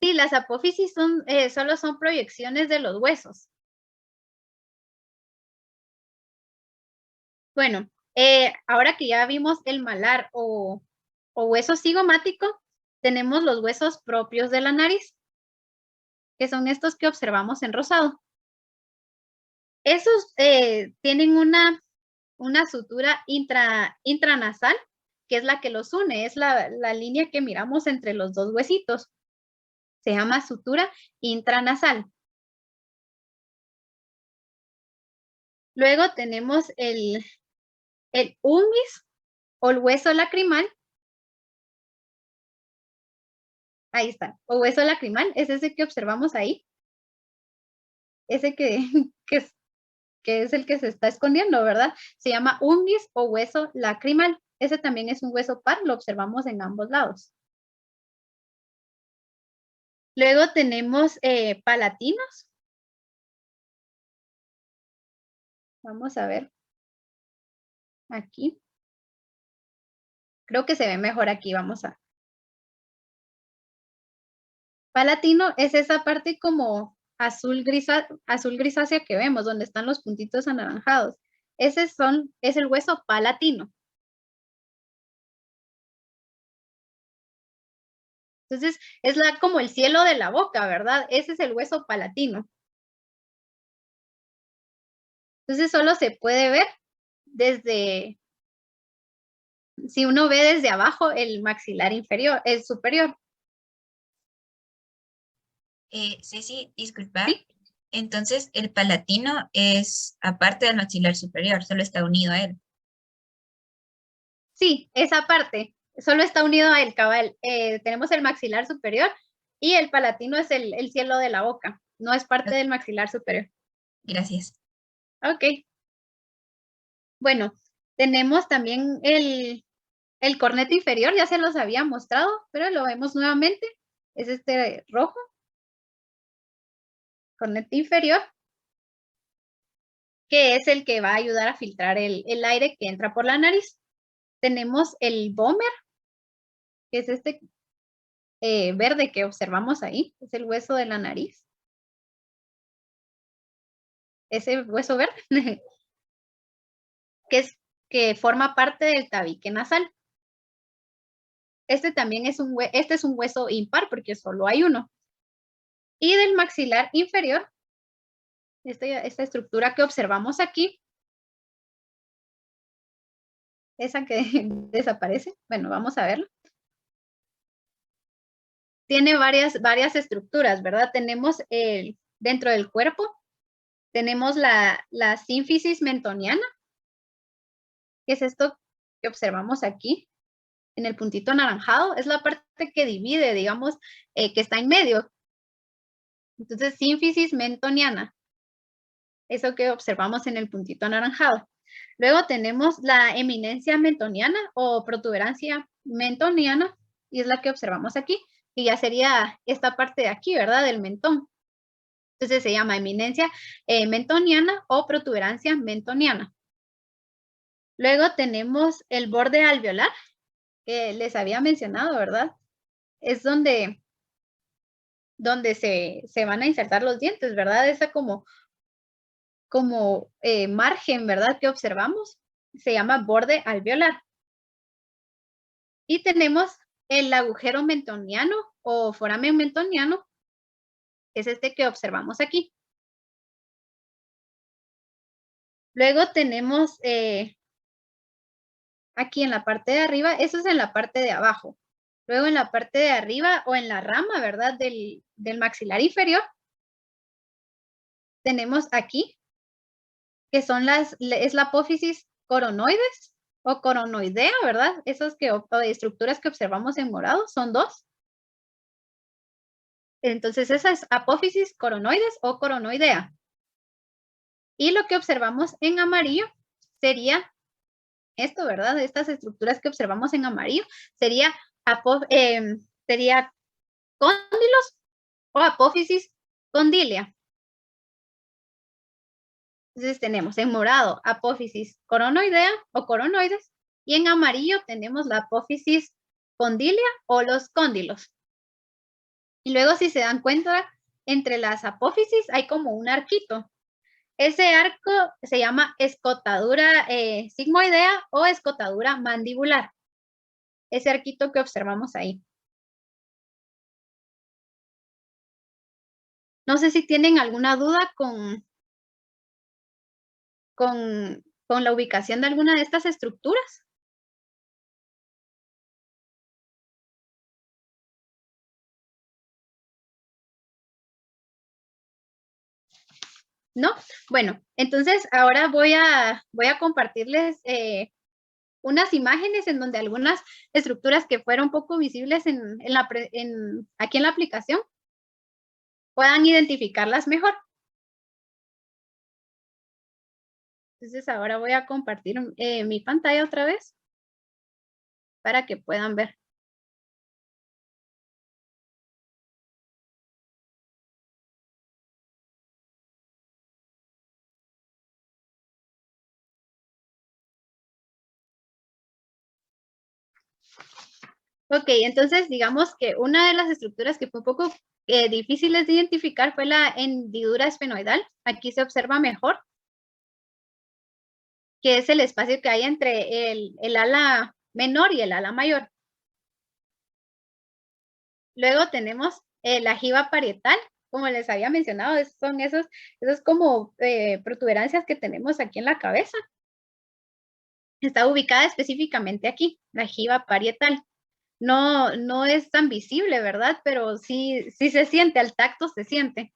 Sí, las apófisis solo son proyecciones de los huesos. Bueno, ahora que ya vimos el malar o hueso cigomático, tenemos los huesos propios de la nariz, que son estos que observamos en rosado. Esos tienen una sutura intranasal, que es la que los une, es la línea que miramos entre los dos huesitos. Se llama sutura intranasal. Luego tenemos el unguis o el hueso lacrimal. Ahí está, o hueso lacrimal, es ese que observamos ahí. Ese que es el que se está escondiendo, ¿verdad? Se llama unguis o hueso lacrimal. Ese también es un hueso par, lo observamos en ambos lados. Luego tenemos palatinos. Vamos a ver. Aquí. Creo que se ve mejor aquí, vamos a. Palatino es esa parte como azul grisácea que vemos, donde están los puntitos anaranjados. Es el hueso palatino. Entonces, es como el cielo de la boca, ¿verdad? Ese es el hueso palatino. Entonces, solo se puede ver desde, si uno ve desde abajo, el maxilar inferior, el superior. Ceci, disculpa. ¿Sí? Entonces, el palatino es aparte del maxilar superior, solo está unido a él. Sí, esa parte. Solo está unido a él, cabal. Tenemos el maxilar superior y el palatino es el cielo de la boca. No es parte del maxilar superior. Gracias. Ok. Bueno, tenemos también el cornete inferior. Ya se los había mostrado, pero lo vemos nuevamente. Es este rojo. Cornete inferior. Que es el que va a ayudar a filtrar el aire que entra por la nariz. Tenemos el vomer, que es este verde que observamos ahí, es el hueso de la nariz. Ese hueso verde, que forma parte del tabique nasal. Este también es un hueso impar porque solo hay uno. Y del maxilar inferior, esta estructura que observamos aquí, esa que desaparece, bueno, vamos a verlo. Tiene varias estructuras, ¿verdad? Tenemos dentro del cuerpo, tenemos la sínfisis mentoniana, que es esto que observamos aquí, en el puntito anaranjado. Es la parte que divide, digamos, que está en medio. Entonces, sínfisis mentoniana. Eso que observamos en el puntito anaranjado. Luego tenemos la eminencia mentoniana o protuberancia mentoniana, y es la que observamos aquí. Y ya sería esta parte de aquí, ¿verdad? Del mentón. Entonces se llama eminencia mentoniana o protuberancia mentoniana. Luego tenemos el borde alveolar, que les había mencionado, ¿verdad? Es donde se van a insertar los dientes, ¿verdad? Esa como margen, ¿verdad? Que observamos. Se llama borde alveolar. Y tenemos el agujero mentoniano o foramen mentoniano, que es este que observamos aquí. Luego tenemos aquí en la parte de arriba, eso es en la parte de abajo. Luego en la parte de arriba o en la rama, ¿verdad? Del maxilar inferior, tenemos aquí, que son es la apófisis coronoides o coronoidea, ¿verdad? Esas estructuras que observamos en morado son dos. Entonces, esa es apófisis coronoides o coronoidea. Y lo que observamos en amarillo sería esto, ¿verdad? Estas estructuras que observamos en amarillo sería cóndilos o apófisis condílea. Entonces tenemos en morado apófisis coronoidea o coronoides y en amarillo tenemos la apófisis condílea o los cóndilos. Y luego, si se dan cuenta, entre las apófisis hay como un arquito. Ese arco se llama escotadura sigmoidea o escotadura mandibular. Ese arquito que observamos ahí. No sé si tienen alguna duda con la ubicación de alguna de estas estructuras. ¿No? Bueno, entonces ahora voy a compartirles unas imágenes en donde algunas estructuras que fueron poco visibles aquí en la aplicación puedan identificarlas mejor. Entonces ahora voy a compartir mi pantalla otra vez para que puedan ver. Ok, entonces digamos que una de las estructuras que fue un poco difíciles de identificar fue la hendidura esfenoidal. Aquí se observa mejor, que es el espacio que hay entre el ala menor y el ala mayor. Luego tenemos la jiba parietal, como les había mencionado, son esos como protuberancias que tenemos aquí en la cabeza. Está ubicada específicamente aquí, la jiba parietal. No es tan visible, ¿verdad? Pero sí se siente, al tacto se siente.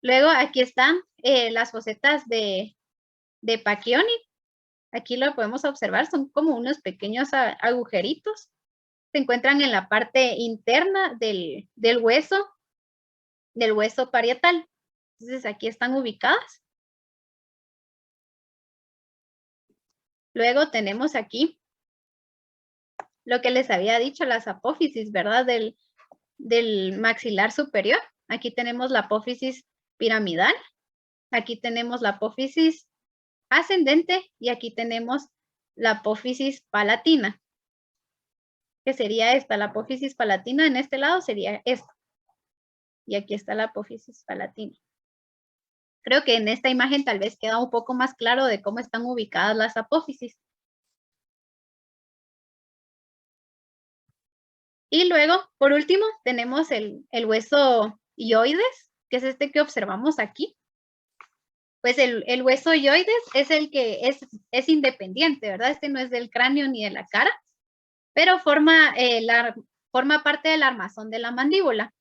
Luego aquí están las fosetas de Pacchioni. Aquí lo podemos observar, son como unos pequeños agujeritos. Se encuentran en la parte interna del hueso parietal. Entonces aquí están ubicadas. Luego tenemos aquí lo que les había dicho, las apófisis, ¿verdad? Del maxilar superior. Aquí tenemos la apófisis piramidal. Aquí tenemos la apófisis ascendente y aquí tenemos la apófisis palatina. Que sería esta, la apófisis palatina en este lado sería esta. Y aquí está la apófisis palatina. Creo que en esta imagen tal vez queda un poco más claro de cómo están ubicadas las apófisis. Y luego, por último, tenemos el hueso hyoides, que es este que observamos aquí. Pues el hueso hyoides es el que es independiente, ¿verdad? Este no es del cráneo ni de la cara, pero forma parte del armazón de la mandíbula.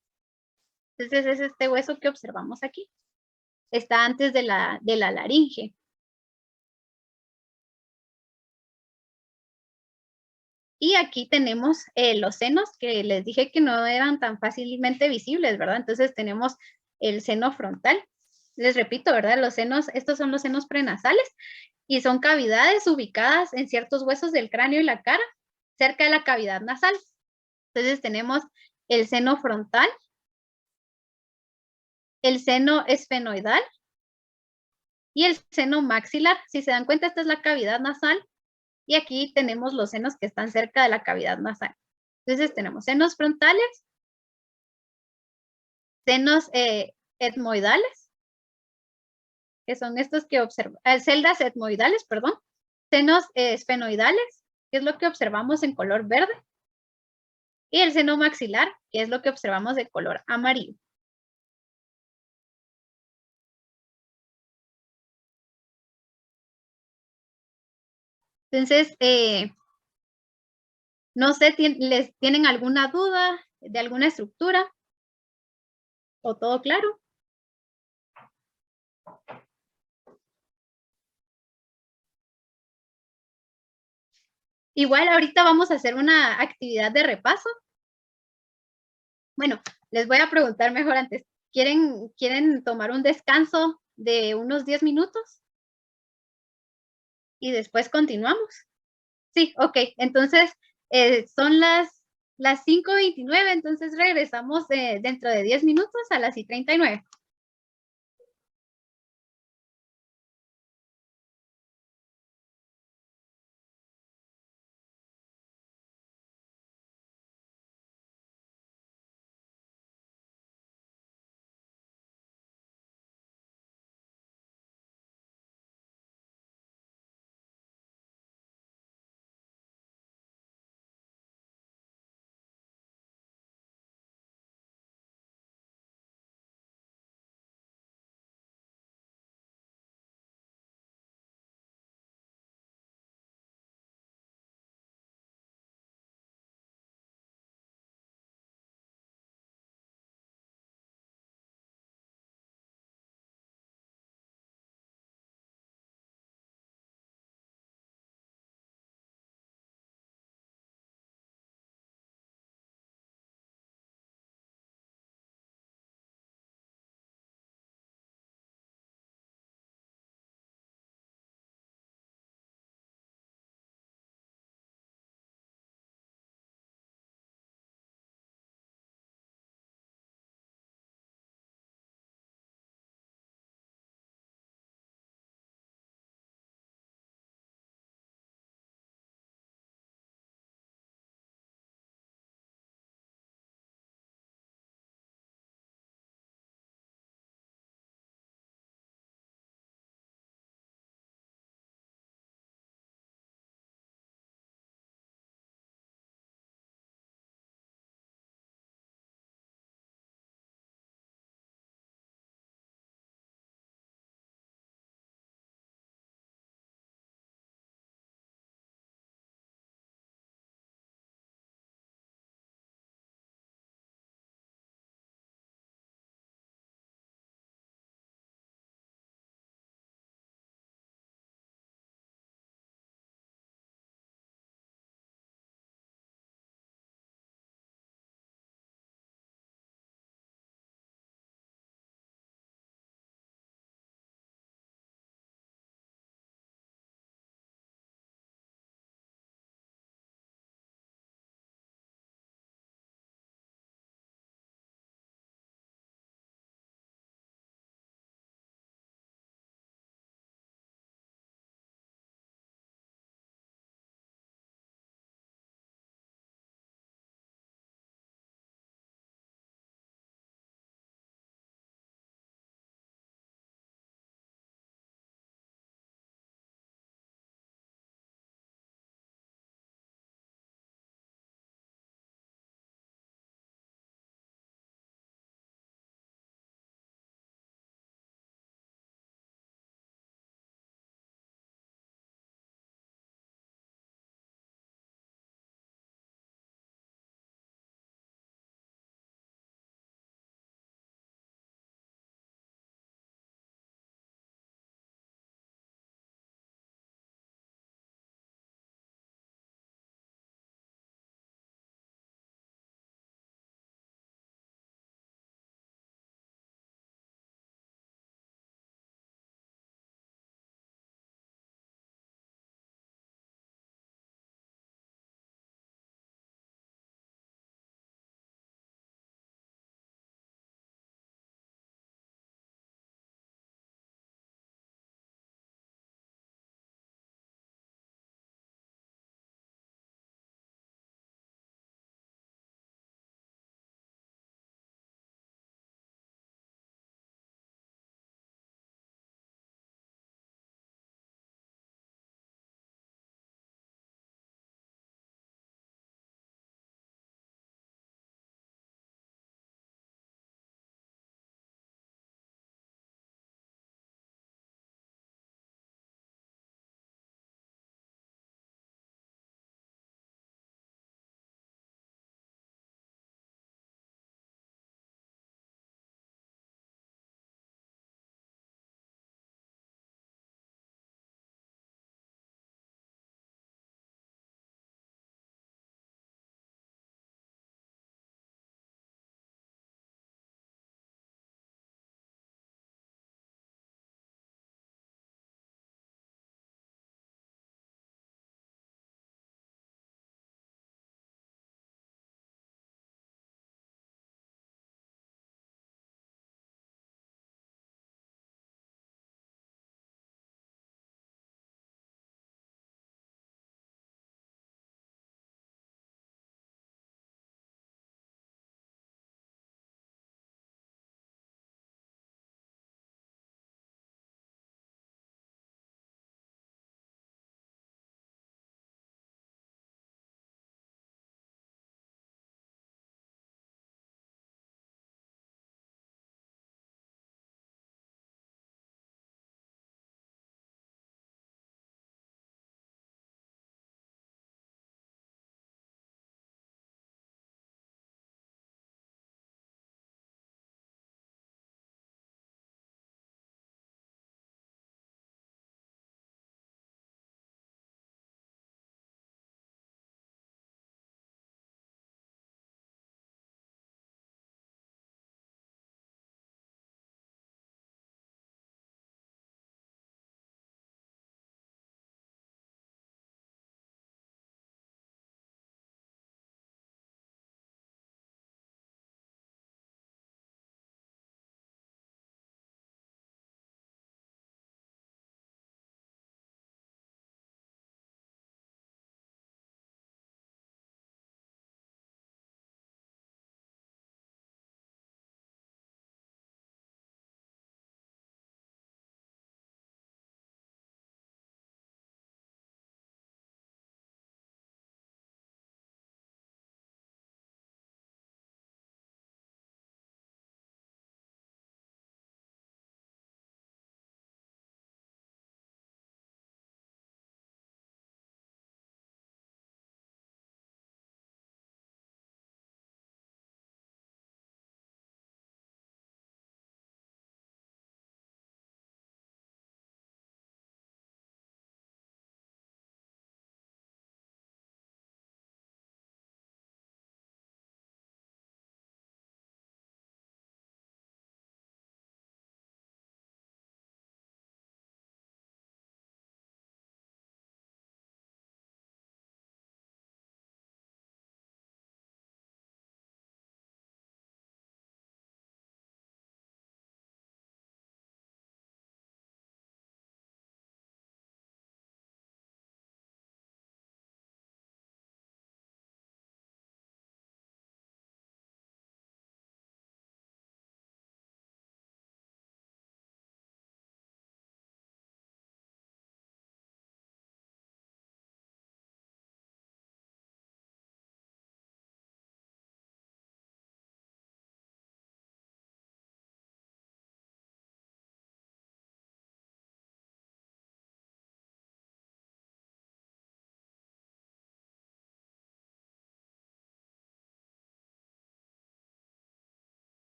Entonces es este hueso que observamos aquí. Está antes de la laringe. Y aquí tenemos los senos que les dije que no eran tan fácilmente visibles, ¿verdad? Entonces tenemos el seno frontal. Les repito, ¿verdad? Los senos, estos son los senos prenasales y son cavidades ubicadas en ciertos huesos del cráneo y la cara, cerca de la cavidad nasal. Entonces tenemos el seno frontal, el seno esfenoidal y el seno maxilar. Si se dan cuenta, esta es la cavidad nasal. Y aquí tenemos los senos que están cerca de la cavidad nasal. Entonces tenemos senos frontales, senos etmoidales, que son estos que observamos, celdas etmoidales, perdón, senos esfenoidales, que es lo que observamos en color verde, y el seno maxilar, que es lo que observamos de color amarillo. Entonces, no sé, ¿tienen alguna duda de alguna estructura? ¿O todo claro? Igual ahorita vamos a hacer una actividad de repaso. Bueno, les voy a preguntar mejor antes. ¿Quieren tomar un descanso de unos 10 minutos? Y después continuamos. Sí, ok. Entonces, son las 5:29, entonces regresamos dentro de 10 minutos a las 6:39.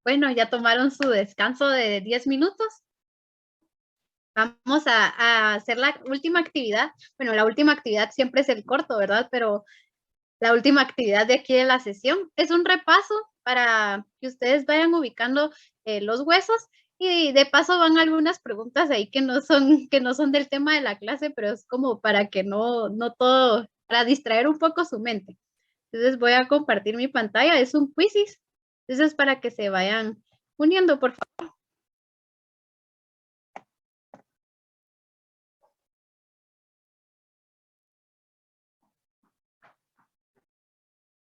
Bueno, ya tomaron su descanso de 10 minutos. Vamos a hacer la última actividad. Bueno, la última actividad siempre es el corto, ¿verdad? Pero la última actividad de aquí de la sesión es un repaso para que ustedes vayan ubicando los huesos, y de paso van algunas preguntas ahí que no son del tema de la clase, pero es como para que no todo, para distraer un poco su mente. Entonces voy a compartir mi pantalla, es un quizzes. Entonces para que se vayan uniendo, por favor.